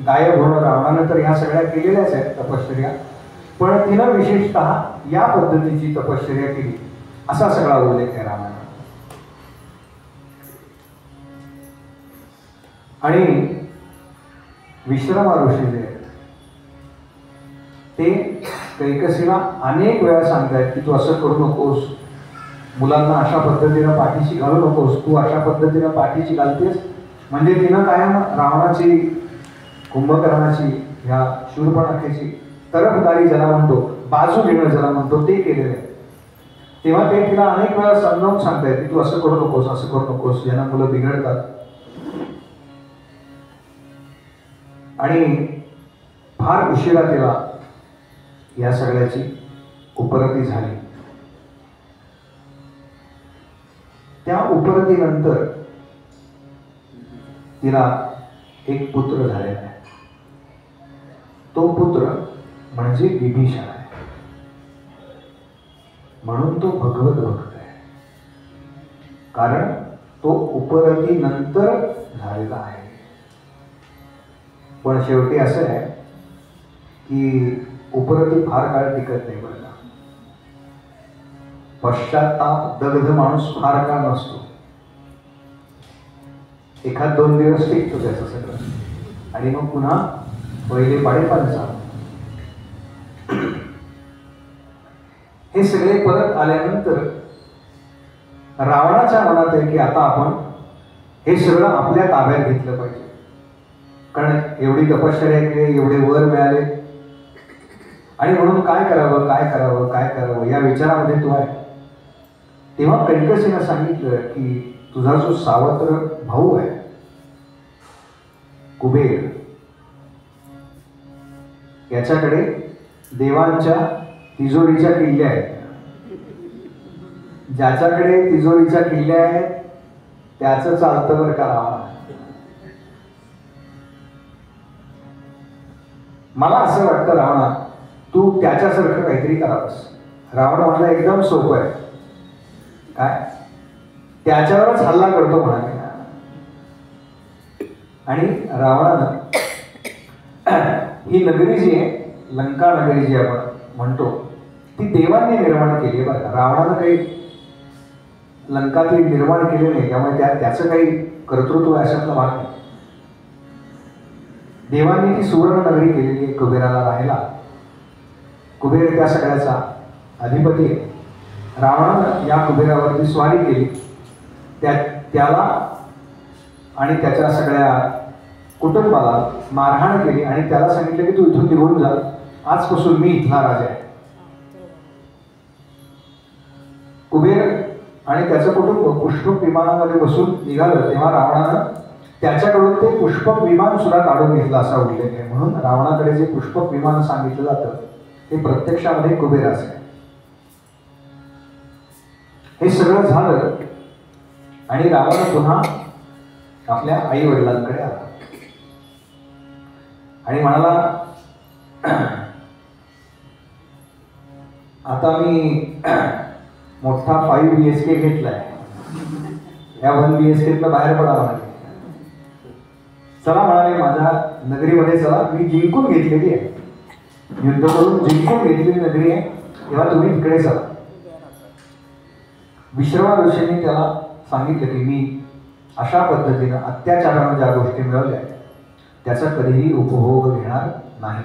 गायब होणं, रावणानं तर ह्या सगळ्या केलेल्याच आहेत तपश्चर्या, पण तिनं विशेषतः या पद्धतीची तपश्चर्या केली असा सगळा उल्लेख आहे रामायणात. आणि विश्रमा ऋषी जे आहेत ते कैकसीला अनेक वेळा सांगतायत की तू असं करू नकोस, मुलांना अशा पद्धतीनं पाठीशी घालू नकोस, तू अशा पद्धतीनं पाठीशी घालतेस. म्हणजे तिनं कायम रावणाची, कुंभकर्णाची, ह्या शूर्पणखेची तरफदारी ज्याला म्हणतो, बाजू घेणं ज्याला म्हणतो, ते केलेलं आहे. तेव्हा ते तिला अनेक वेळा समजावून सांगतायत की तू असं करू नकोस, असं करू नकोस, यांना मुलं बिघडतात. आणि फार उशिरा तिला या सगळ्याची उपरती झाली. त्या उपरतीनंतर तिला एक पुत्र झालेला आहे. तो पुत्र म्हणजे विभीषण आहे, म्हणून तो भगवत भक्त आहे, कारण तो उपरतीनंतर झालेला आहे. पण शेवटी असं आहे की उपरती फार काळ टिकत नाही बरं का. पश्चाताप दग्ध माणूस फार काळ नसतो, 1-2 दिवस टिकतो त्याचं सगळं आणि मग पुन्हा पहिले पाडे पंचा. हे सगळे परत आल्यानंतर रावणाच्या मनात आहे की आता आपण हे सगळं आपल्या ताब्यात घेतलं पाहिजे, कारण एवढी तपश्चर्या केली, एवढे वर मिळाले आणि म्हणून काय करावं काय करावं काय करावं या विचारामध्ये तो आहे. तेव्हा कैकसीनं सांगितलं की तुझा जो सावत्र भाऊ आहे कुबेर, याच्याकडे देवांच्या तिजोरीच्या किल्ल्या आहेत. ज्याच्याकडे तिजोरीच्या किल्ल्या आहेत त्याचं चालतं बरं का रावणा. मला असं वाटतं रावणा तू त्याच्यासारखं काहीतरी करावंस. रावण म्हणला एकदम सोपं आहे, काय त्याच्यावरच हल्ला करतो म्हणाले. आणि रावणानं ही नगरी जी आहे लंका नगरी जी आपण म्हणतो ती देवांनी निर्माण केली आहे बरं का. रावणानं काही लंका ती निर्माण केली नाही, त्यामुळे त्याचं काही कर्तृत्व अशातला भाग नाही. देवांनी ती सुवर्ण नगरी केलेली आहे कुबेराला राहायला. कुबेर त्या सगळ्याचा अधिपती आहे. रावणानं या कुबेरावरती स्वारी केली, त्याला आणि त्याच्या सगळ्या कुटुंबाला मारहाण केली आणि त्याला सांगितलं की तू इथून निघून जा, आजपासून मी इथला राजा आहे. कुबेर आणि त्याचं कुटुंब पुष्पक विमानामध्ये बसून निघालं तेव्हा रावणानं त्याच्याकडून ते पुष्पक विमान सुद्धा काढून घेतलं असा उल्लेख आहे. म्हणून रावणाकडे जे पुष्पक विमान सांगितलं जातं ते प्रत्यक्षामध्ये कुबेराचं आहे. हे सगळं झालं आणि रावण पुन्हा आपल्या आई वडिलांकडे आला आणि म्हणाला आता मी मोठा 5 BHK घेतलाय, या 1 BHK बाहेर पडा म्हणाले. चला म्हणाले माझ्या नगरीमध्ये चला, मी जिंकून घेतलेली आहे, युद्ध करून जिंकून घेतलेली नगरी आहे, तेव्हा तुम्ही तिकडे चला. विश्रवा ऋषींनी त्याला सांगितलं की मी अशा पद्धतीनं अत्याचारानं ज्या गोष्टी मिळवल्या त्याचा कधीही उपभोग घेणार नाही.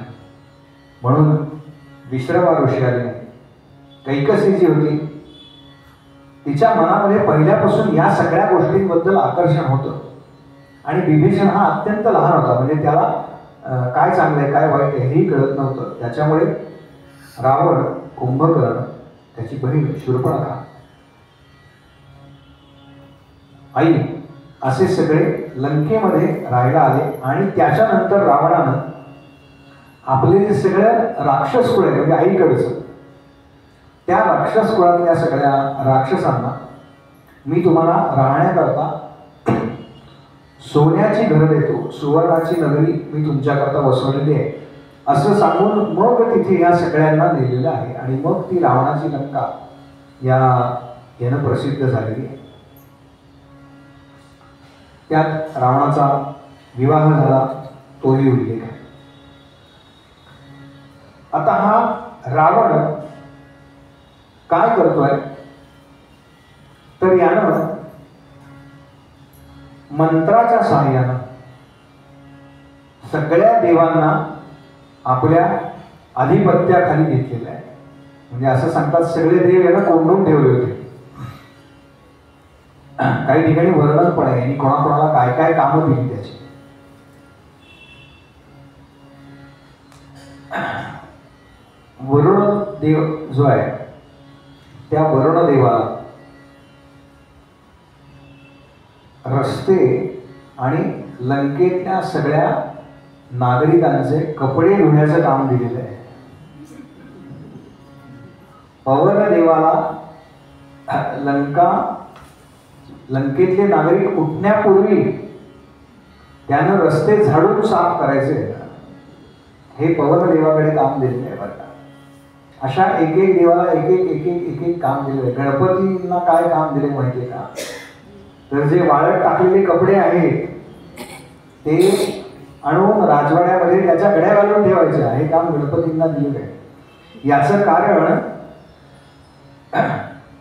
म्हणून विश्रवा ऋषी आले. कैकसी जी होती तिच्या मनामध्ये पहिल्यापासून या सगळ्या गोष्टींबद्दल आकर्षण होतं आणि विभीषण हा अत्यंत लहान होता, म्हणजे त्याला काय चांगलं आहे काय वाईट आहे हेही कळत नव्हतं. त्याच्यामुळे रावण, कुंभकर्ण, त्याची बहीण शूर्पणखा, आई असे सगळे लंकेमध्ये राहायला आले. आणि त्याच्यानंतर रावणानं आपले जे सगळं राक्षस कुळ आहे म्हणजे आईकडचं त्या राक्षस कुळातल्या सगळ्या राक्षसांना मी तुम्हाला राहण्याकरता सोन्याची घरं देतो, सुवर्णाची नगरी मी तुमच्याकरता बसवलेली आहे असं सांगून मग तिथे या सगळ्यांना नेलेलं आहे. आणि मग ती रावणाची लंका यानं प्रसिद्ध झालेली आहे. त्यात रावणाचा विवाह झाला तोही उल्लेख आहे. आता हा रावण काय करतोय तर यानं मंत्राच्या सहाय्यानं सगळ्या देवांना आपल्या अधिपत्याखाली घेतलेलं आहे. म्हणजे असं सांगतात सगळे देव यानं कोंडून ठेवले होते. काही ठिकाणी वर्णन पण आहे आणि कोणाकोणाला काय काय कामं दिली त्याची. वरुण देव जो आहे त्या वरुण देवाला रस्ते आणि लंकेतल्या सगळ्या नागरिकांचे कपडे धुण्याचं काम दिलेलं आहे. पवन देवाला लंकेतले नागरिक उठण्यापूर्वी त्यानं रस्ते झाडून साफ करायचे. हे पवन देवाकडे काम दिलेलं आहे बरं का. अशा एक एक देवाला एक एक एक एक एक एक काम दिलेलं आहे. गणपतींना काय काम दिले माहिती आहे का? तर जे वाळत टाकलेले कपडे आहेत ते आणून राजवाड्यामध्ये त्याच्या गड्या घालून ठेवायचे, हे काम गणपतींना दिलेलं आहे. याचं कारण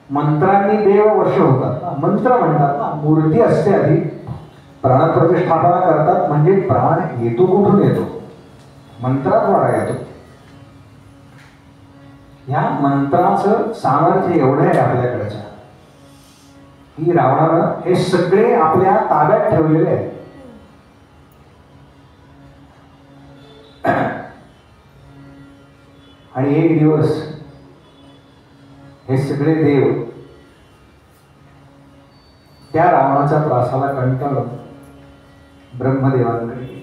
मंत्रांनी देव वर्ष होतात ना, मंत्र म्हणतात ना, मूर्ती असते आधी, प्राणप्रतिष्ठापना करतात म्हणजे प्राण येतो कुठून येतो? मंत्राद्वारा येतो. या मंत्राचं सामर्थ्य एवढं आहे आपल्याकडच्या की रावणानं हे सगळे आपल्या ताब्यात ठेवलेले आहे. आणि एक दिवस हे सगळे देव त्या रावणाच्या त्रासाला कंटाळून ब्रह्मदेवांकडे गेले.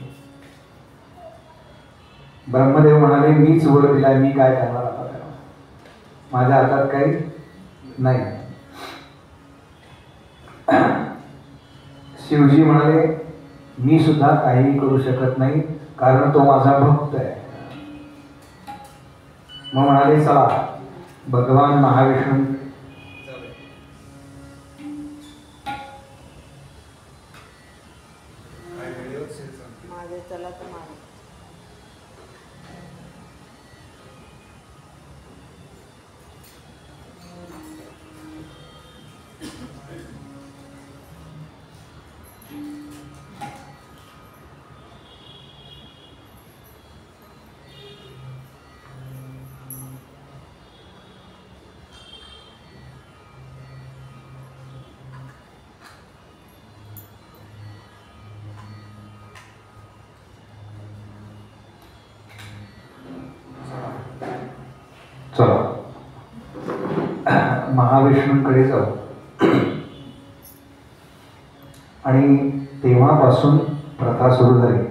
ब्रह्मदेव म्हणाले, मीच वर दिलाय, मी काय करणार आता, माझ्या हातात काही नाही. शिवजी म्हणाले, मी सुद्धा काहीही करू शकत नाही कारण तो माझा भक्त आहे. मग म्हणाले, चला भगवान महाविष्णू चला महाविष्णूंकडे जाऊ. आणि तेव्हापासून प्रथा सुरू झाली.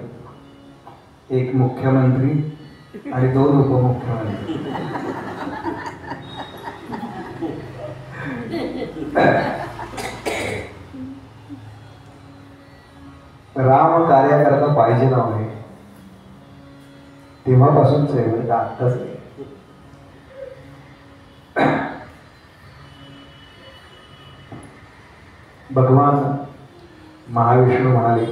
एक मुख्यमंत्री आणि 2 उपमुख्यमंत्री. राम कार्याकरता पाहिजे ना आहे, तेव्हापासूनच आहे म्हणजे आत्ताच आहे. भगवान महाविष्णू म्हणाले,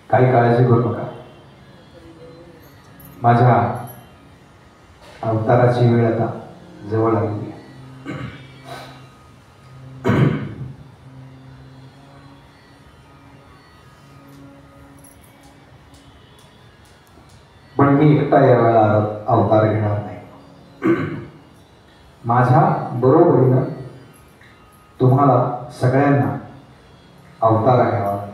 काही काळजी करू नका, माझ्या अवताराची वेळ आता जवळ आली आहे. पण मी एकटा यावेळेला अवतार घेणार नाही. माझ्या बरोबरीनं तुम्हाला सगळ्यांना अवतार घ्यावा लागेल.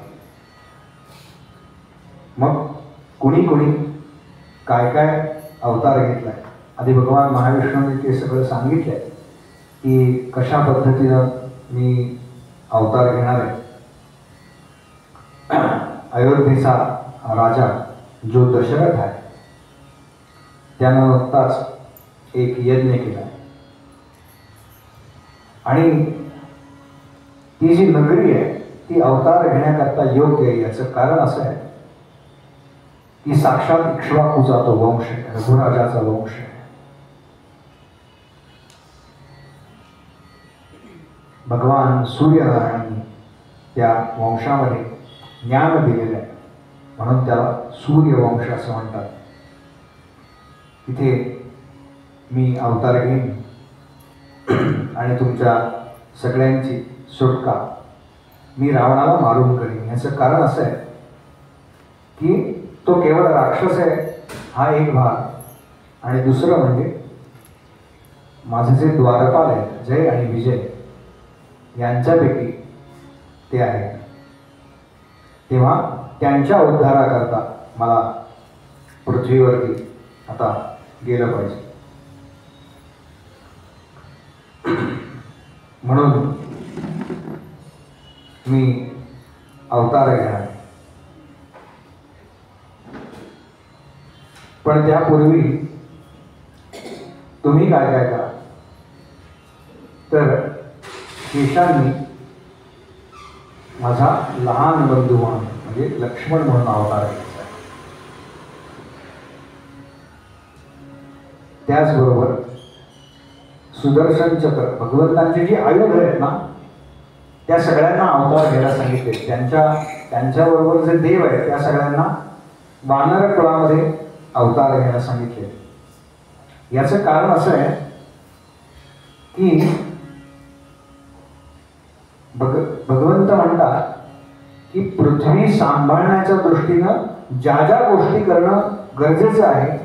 मग कुणी कुणी काय काय अवतार घेतलाय, आधी भगवान महाविष्णूंनी ते सगळं सांगितलंय की कशा पद्धतीनं मी अवतार घेणार आहे. अयोध्येचा राजा जो दशरथ आहे त्यानं नुकताच एक यज्ञ केला आणि ती जी नगरी आहे ती अवतार घेण्याकरता योग्य आहे. याचं कारण असं आहे की साक्षात इक्ष्वाकूचा तो वंश आहे, रघुराजाचा वंश आहे. भगवान सूर्यनारायणांनी त्या वंशामध्ये ज्ञान दिलेलं आहे म्हणून त्याला सूर्यवंश असं म्हणतात. तिथे मी अवतार घेईन आणि तुमच्या सगळ्यांची सुटका मी रावणाला मारून करीन. याचं कारण असं आहे की तो केवळ राक्षस आहे हा एक भाग आणि दुसरं म्हणजे माझे जे द्वारपाल आहेत जय आणि विजय यांच्यापैकी ते आहेत. तेव्हा त्यांच्या उद्धाराकरता मला पृथ्वीवरती आता गेलं पाहिजे. म्हणून मी अवतार घेणार. पण त्यापूर्वी तुम्ही काय काय करा तर केशांनी माझा लहान बंधू म्हणून म्हणजे लक्ष्मण म्हणून अवतार घ्यायचा. त्याचबरोबर सुदर्शन चक्र, भगवंतांची जी आयुध आहेत ना, त्या सगळ्यांना अवतार घ्यायला सांगितले. त्यांच्याबरोबर जे देव आहेत त्या सगळ्यांना वानर कुळामध्ये अवतार घ्यायला सांगितले. याचं कारण असं आहे की भगवंत म्हणतात की पृथ्वी सांभाळण्याच्या दृष्टीनं ज्या ज्या गोष्टी करणं गरजेचं आहे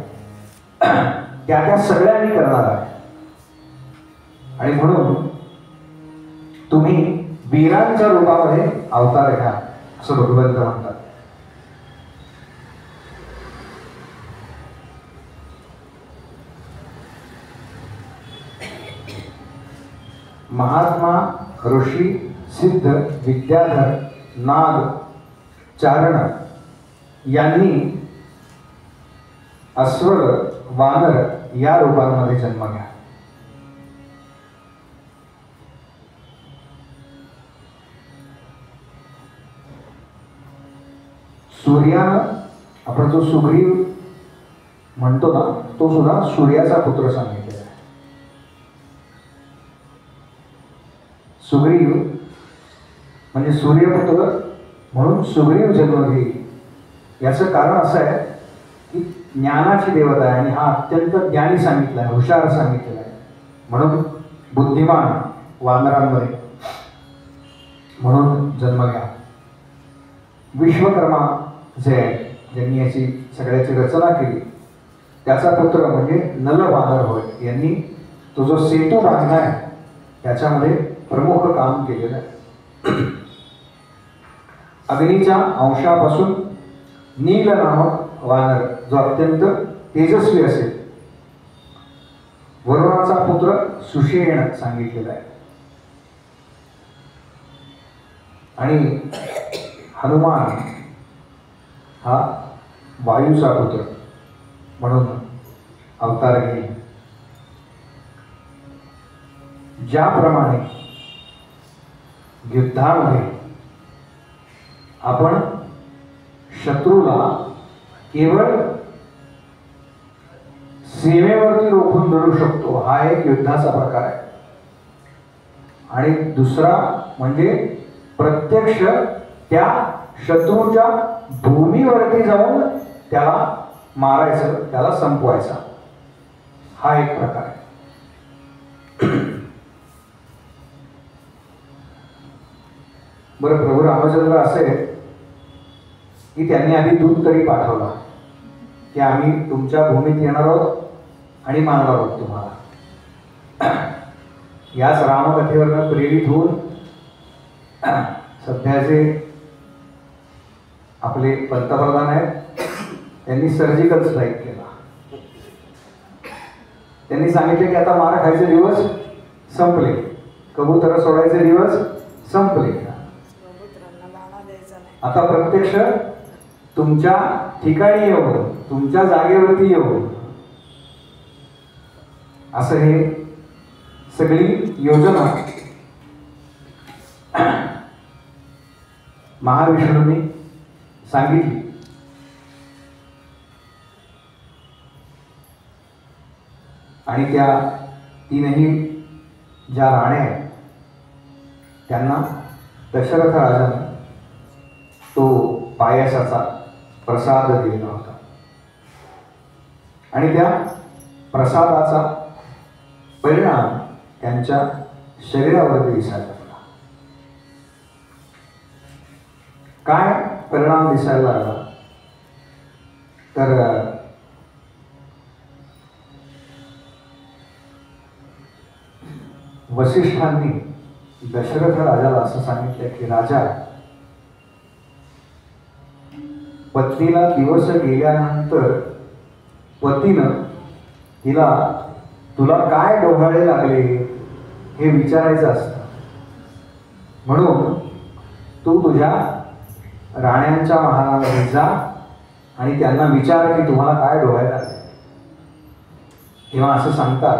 त्या त्या सगळ्यांनी करणार आहे. आणि म्हणून तुम्ही वीरांच्या रूपामध्ये अवतार घ्या असं भगवंत म्हणतात. महात्मा, ऋषी, सिद्ध, विद्याधर, नाग, चारण यांनी अस्वर, वानर या रूपांमध्ये जन्म घ्या. सूर्यानं, आपण जो सुग्रीव म्हणतो ना, तो सुद्धा सूर्याचा पुत्र सांगितलेला आहे. सुग्रीव म्हणजे सूर्यपुत्र म्हणून सुग्रीव जन्म घेईल. याचं कारण असं आहे की ज्ञानाची देवता आहे आणि हा अत्यंत ज्ञानी सांगितला आहे, हुशार सांगितलेला आहे. म्हणून बुद्धिमान वानरांमध्ये म्हणून जन्म घ्या. विश्वकर्मा जे आहे, ज्यांनी याची सगळ्याची रचना केली, त्याचा पुत्र म्हणजे नल वानर होय. यांनी तो जो सेतू बांधला आहे त्याच्यामध्ये प्रमुख काम केलेलं आहे. अग्नीच्या अंशापासून नील नामक वानर जो अत्यंत तेजस्वी असेल. वरुणाचा पुत्र सुषेण सांगितलेला आहे. आणि हनुमान हा वायूचा पुत्र म्हणून अवतार घेईल. ज्याप्रमाणे युद्धामध्ये आपण शत्रूला केवळ सीमेवरती रोखून धरू शकतो, हा एक युद्धाचा प्रकार आहे. आणि दुसरा म्हणजे प्रत्यक्ष त्या शत्रूच्या भूमीवरती जाऊन त्याला मारायचं, त्याला संपवायचा, हा एक प्रकार आहे. बरं, प्रभू रामचंद्र असे की त्यांनी आधी दूत तरी पाठवला की आम्ही तुमच्या भूमीत येणार आहोत आणि मारणार आहोत तुम्हाला. याच रामकथेवरनं प्रेरित होऊन सध्याचे आपले पंतप्रधान आहेत त्यांनी सर्जिकल स्ट्राईक केला. त्यांनी सांगितले की आता मार खायचे दिवस संपले, कबूतर सोडायचे दिवस संपले, आता प्रत्यक्ष तुमच्या ठिकाणी येऊ, तुमच्या जागेवरती येऊ, असं हे सगळी योजना महाविष्णूंनी सांगितली. आणि त्या तीनही ज्या राण्या आहेत त्यांना दशरथ राजाने तो पायसाचा प्रसाद दिलेला होता. आणि त्या प्रसादाचा परिणाम त्यांच्या शरीरावरती दिसायला लागला. काय परिणाम दिसायला लागला तर वसिष्ठांनी दशरथ राजाला असं सांगितलं की राजा, पत्नीला दिवस गेल्यानंतर पतीनं तुला काय डोहाळे लागले हे विचारायचं असतं. म्हणून तू तुझ्या राण्यांच्या महालामध्ये जा आणि त्यांना विचार की तुम्हाला काय डोहाळे लागले. तेव्हा असं सांगतात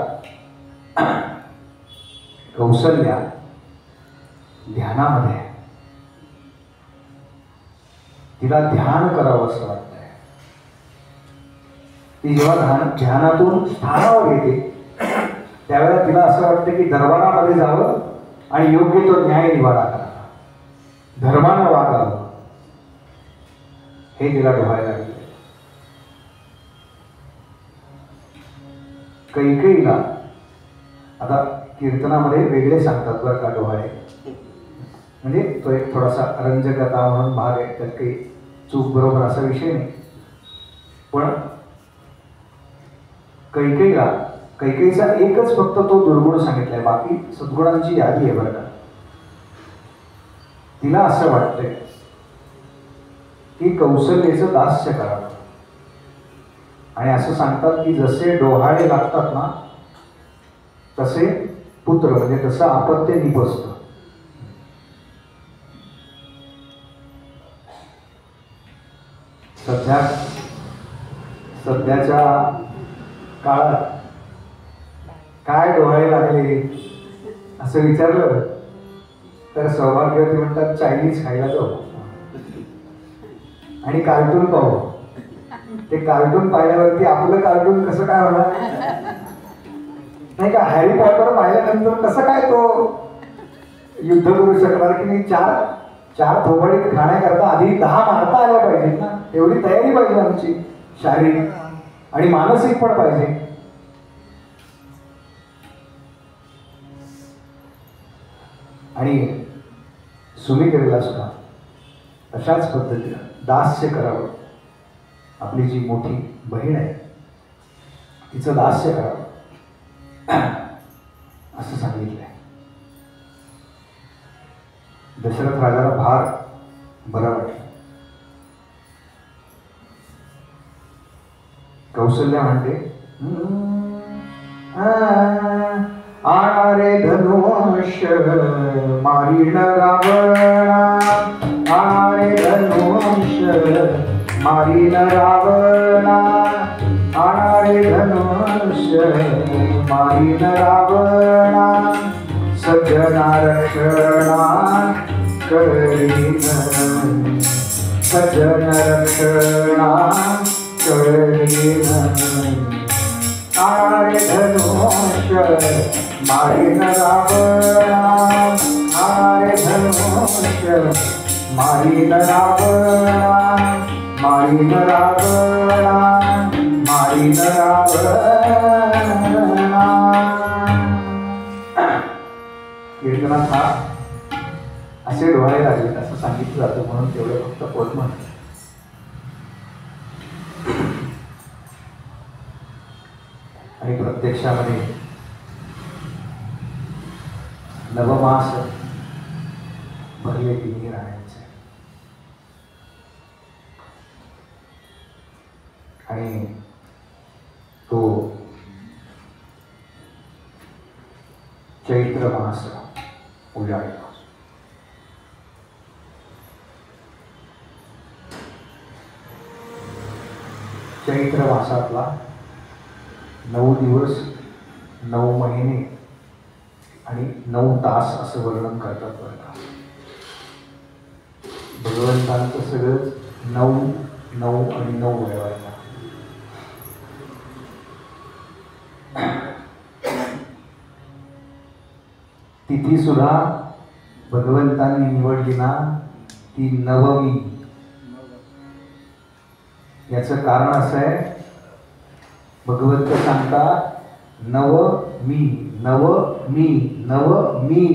कौसल्या ध्यानामध्ये, तिला ध्यान करावं असं वाटतंय. ती जेव्हा ध्यानातून स्थानावर येते त्यावेळेला तिला असं वाटतं की दरबारामध्ये जावं आणि योग्य तो न्याय निवाडा करावा, धर्मानं वागावं, हे तिला डोहायला लागले. कैकेयीला आता कीर्तनामध्ये वेगळे सांगतात बरं का डोहाळे, म्हणजे तो एक थोडासा रंजकता म्हणून भाग आहे, त्यात काही चूक बरोबर असा विषय नाही. पण कैकेयीचा एकच फक्त तो दुर्गुण सांगितलाय, बाकी सद्गुणांची यादी आहे बरं का. तिला असं वाटतंय की कौशल्येचं दास्य करावं, आणि असं सांगतात की जसे डोहाळे लागतात ना तसे पुत्र, म्हणजे तसं अपत्य निपजतं. सध्याच्या काळात काय डोहाळे लागले असं विचारलं तर सौभाग्यवती म्हणतात चायनीज खायला जाऊ आणि कार्टून पाहू. ते कार्टून पाहिल्यावरती आपलं कार्टून कसं काय होणार नाही का. हॅरी पॉटर पाहिल्यानंतर कसं काय तो युद्ध करू शकणार की नाही. चार थोबाडीत खाण्याकरता आधी 10 मारता आल्या पाहिजेत ना. एवढी तयारी पाहिजे आमची, शारीरिक आणि मानसिक पण पाहिजे. आणि सुमित्रेला सुद्धा अशाच पद्धतीनं दास्य करावं. आपली जी मोठी बहीण आहे तिचं दास्य करावं असं सांगितलंय. दशरथ राजाला फार बरं वाटलं. कौशल्या म्हणते आणारे धनुष्य मारीण रावणा, आणारे धनुष्य मारीण रावणा, आणारे धनुष्य मारीण रावणा, सज्जना रक्षणा करीन, सज्जन रक्षणा करीन, आणारे धनुष्य मारीन रावणा, आणारे धनुष्य मारीन रावणा, मारीन रावणा, मारीन रावणा. कीर्तनात हा असे डोहाळे लागले असं सांगितलं जातं, म्हणून तेवढं फक्त पोट म्हणतात. आणि प्रत्यक्षामध्ये नवमास भरले तिन्ही राहण्याचे. आणि तो चैत्र मास उजाडला. चैत्र मासातला 9 दिवस 9 महिने आणि 9 तास असं वर्णन करतात बरं का. भगवंतांचं सगळं 9 9 आणि 9 वेळायला. तिथी सुद्धा भगवंतांनी निवडली ना ती नवमी. याचं कारण असं आहे, भगवंत सांगतात नवमी नवमी नवमी.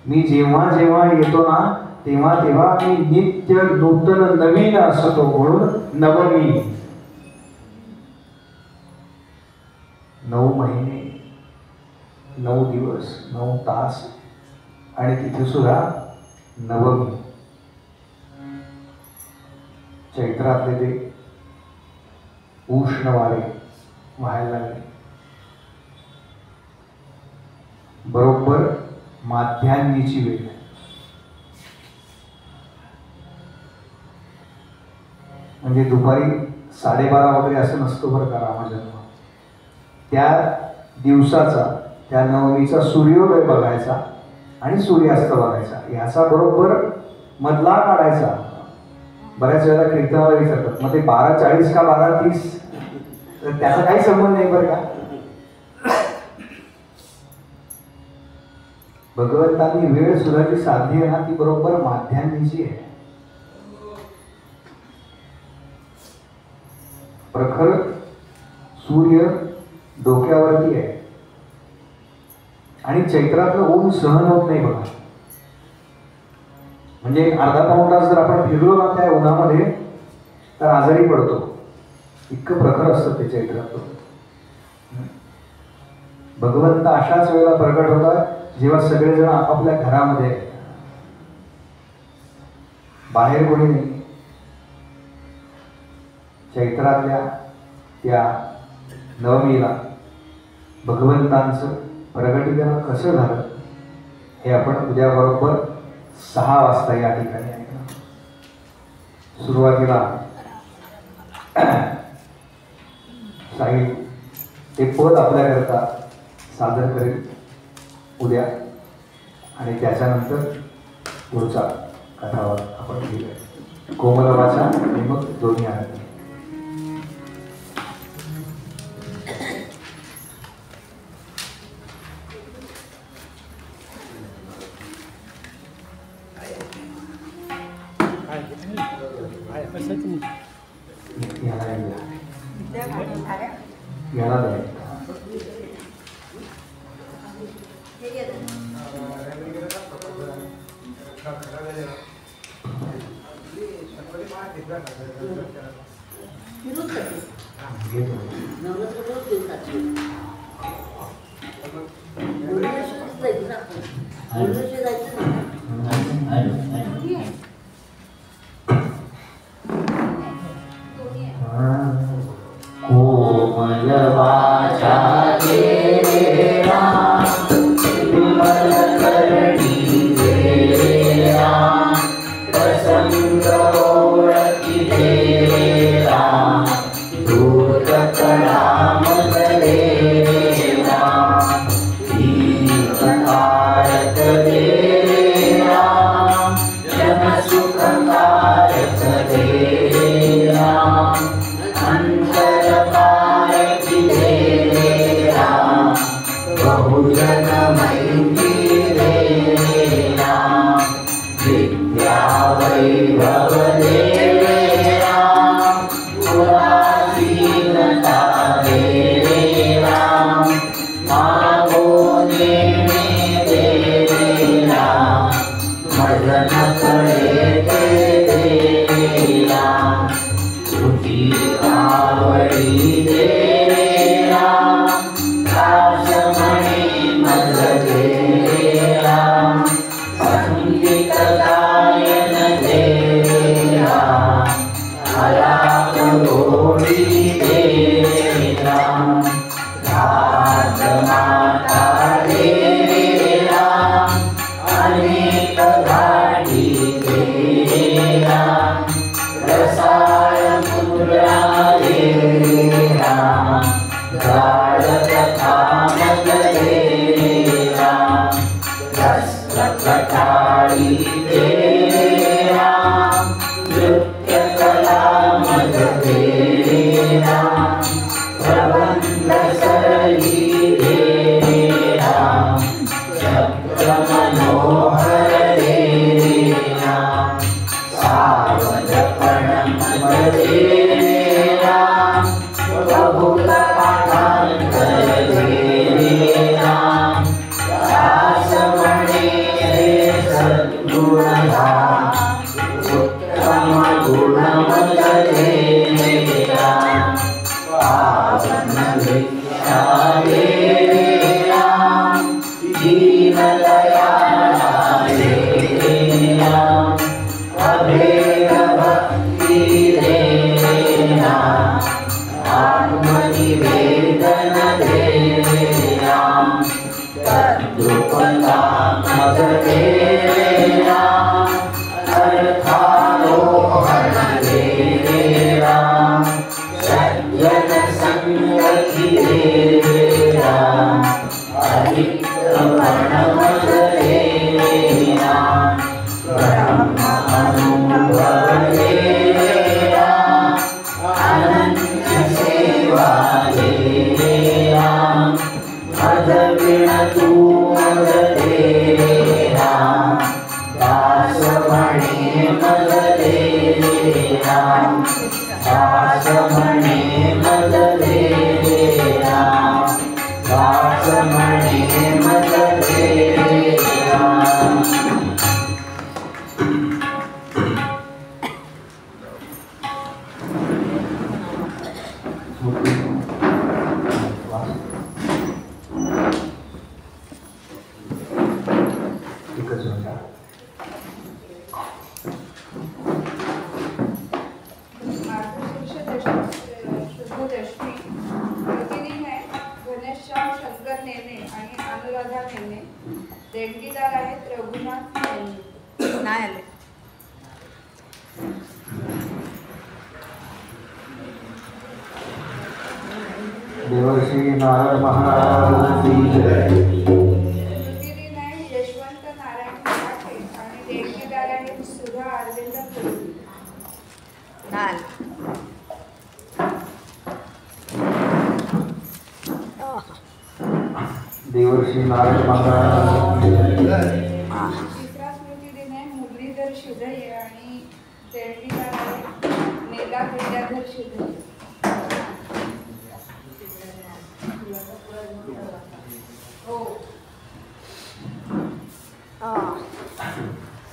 मी जेव्हा जेव्हा येतो ना तेव्हा तेव्हा मी नित्य नूतन नवीन असतो, म्हणून नवमी. 9 महिने 9 दिवस 9 तास आणि तिथे सुद्धा नवमी. चैत्रातले ते उष्ण वारे व्हायला लागले. बरोबर माध्यान्नीची वेळ. म्हणजे दुपारी 12:30 वगैरे असं नसतो बरं का रामजन्म. त्या दिवसाचा, त्या नवमीचा सूर्योदय बघायचा आणि सूर्यास्त बघायचा, याचा बरोबर मधला काढायचा बऱ्याच वेळेला कीर्तनाला विचारतात मग ते 12:40 का 12:30 तर त्याचा काही संबंध नाही बरं का. भगवंतांनी वेळ सुद्धा जी साधली आहे ना ती बरोबर माध्यान्हीची आहे. प्रखर सूर्य डोक्यावरती आहे आणि चैत्रातलं ऊन सहन होत नाही बघा. म्हणजे एक अर्धा पाऊण तास जर आपण फिरलो ना त्या उन्हामध्ये तर आजारी पडतो. इतकं प्रखर असतं ते चैत्रातलं. भगवंत अशाच वेळेला प्रकट होतात जेव्हा सगळेजण आपापल्या घरामध्ये आहेत, बाहेर कोणी नाही. चैत्रातल्या त्या नवमीला भगवंतांचं प्रगटीकरण कसं झालं हे आपण उद्या बरोबर 6 वाजता या ठिकाणी ऐकणार. सुरुवातीला साई ते पद आपल्याकरता सादर करेल उद्या आणि त्याच्यानंतर पुढचा कथावर आपण घेऊया. कोमल वाचा आणि मग दोन्ही आहेत. याला द्या. Brahma तू मजले राम दास म्हणे मजले राम दास म्हणे मजले राम दास म्हणे मजले राम एकच मिनिट. शुद्धदृष्टी प्रतिनिधी आहे घनश्याम शंकर नेने आणि अनुराधा नेने. देणगीदार आहेत रघुनाथ नेने. नाही आले. देवर्षी नारद महाराज की जय. प्रतिनिधी नाही यशवंत नारायण मराठे आणि देणगीदार आहेत सुधा अरविंद कुलकर्णी. देवर्षी नारद महाराज की जय. तिसरा स्मृती दिन आहे मुरलीधर शिधये आणि देणगीदार आहे नेला विद्याधर शिधये. हो.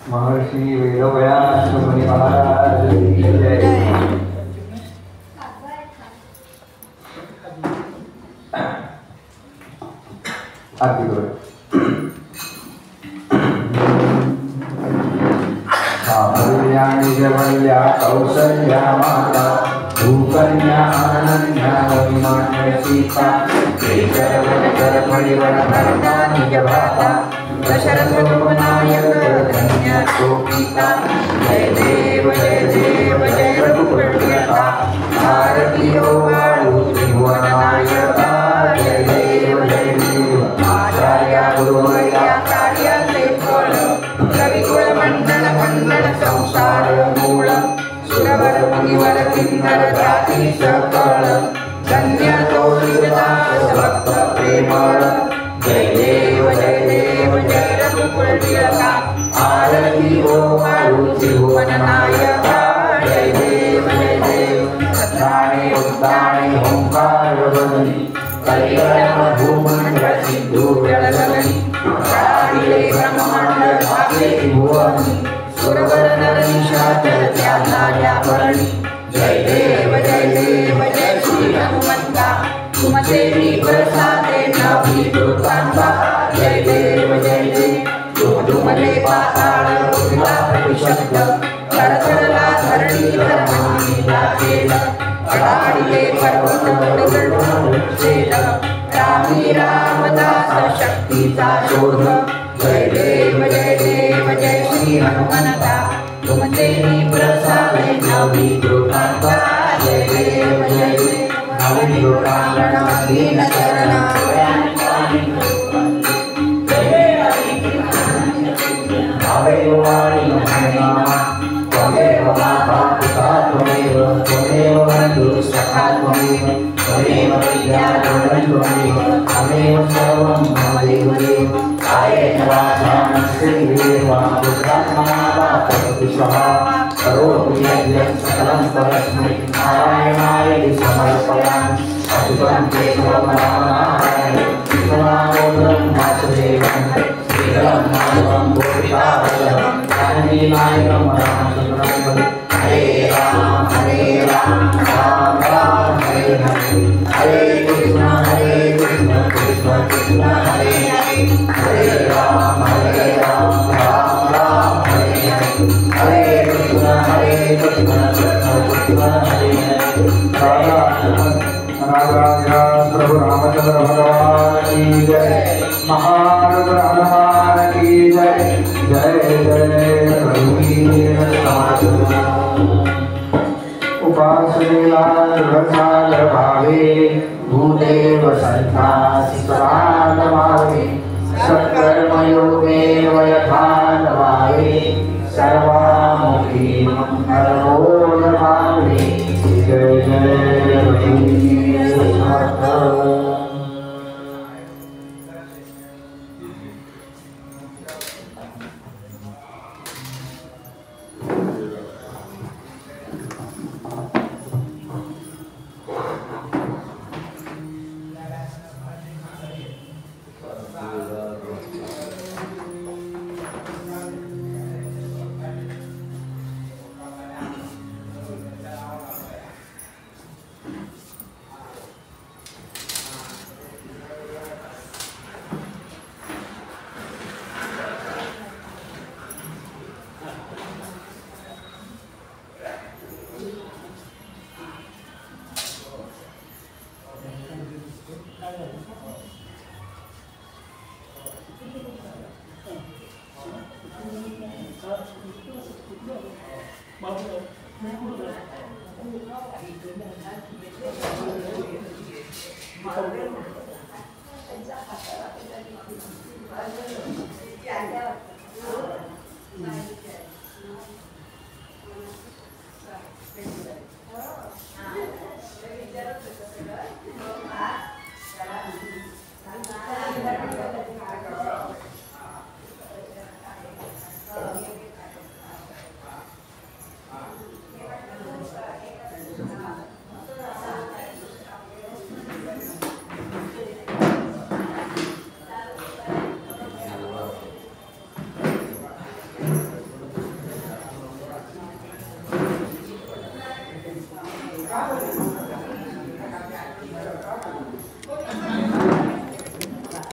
महर्षी वेदव्यास मुनी महाराज की जय. आरती करूया. साफल्या निजवल्या कौसल्या माता भूकन्या अनन्या वैमान्य सीता केशरवकर परिवर भरता निज भ्राता दशरथोपनायक धन्य शोभिता. जय देव जय देव जय रघुपतिता भारती ओ वाळू त्रिभुवननायका. जय देव जय देव आचार्य गुरुवर्या कार्याचे फळ कविकुळ मंडल मंडळ संसार मूळ सुरवर मुनिवर किन्नर जाती सकळ धन्य तो दास भक्त प्रेमळ. जय देव जय देव जय रघुकुळ टिळका आरती ओ वाळू त्रिभुवननायका. जय देव जय देव सत्राणे उद्दाणे ओंकार वदनी कलिकलम भूमंडळ सिंधू जलगगनी कळाडिले ब्रह्मांड भागे त्रिभुवनी सुरवर नरनिशाचर त्याला भरणी. जय देव जय श्री हनुमंता तुमचे प्रसादे नवी कृतांता. जय देव तुमले पाताळ उठला प्रतिशब्द थरथरला धरणी धर्मांनीला केलं कडाडले पर्वत उच्छेद रामी रामदास शक्तीचा शोध. जय देव जय श्री हनुमंता तुमचे प्रसादे नवी कृतांता. जय देव नवी कृतांगण दीन चरण त्वमेव माता पिता त्वमेव त्वमेव बन्धु सखा त्वमेव त्वमेव विद्या त्वमेव त्वमेव सर्वं मम देवदेव. कायेन वाचा मनसेन्द्रियेण वा बुद्ध्यात्मना वा करोमि स्वाहा. करोमि यज्ञं सकलं परस्मै नारायणाय समर्पयामि. अच्युतं केशवं रामनारायणं कृष्णदामोदरं वासुदेवं श्रीधरं माधवं गोपिकावल्लभं जानकीनायकं रामचन्द्रं भजे. हरे राम राम राम हरे हरे हरे कृष्ण कृष्ण कृष्ण हरे हरे हरे राम राम राम हरे हरे हरे कृष्ण कृष्ण कृष्ण हरे हरे. राजा प्रभु रामचंद्र भगवान की जय. महारुद्र हनुमान की जय. जय जय रघुवीर समर्थ. उपासनेला रसाल भावे भूदेव संतासी समानमावे सत्कर्मयोगे वयथान भावे सर्वामुखी मंगलमोल भावे. जय जय रघुवीर समर्थ. का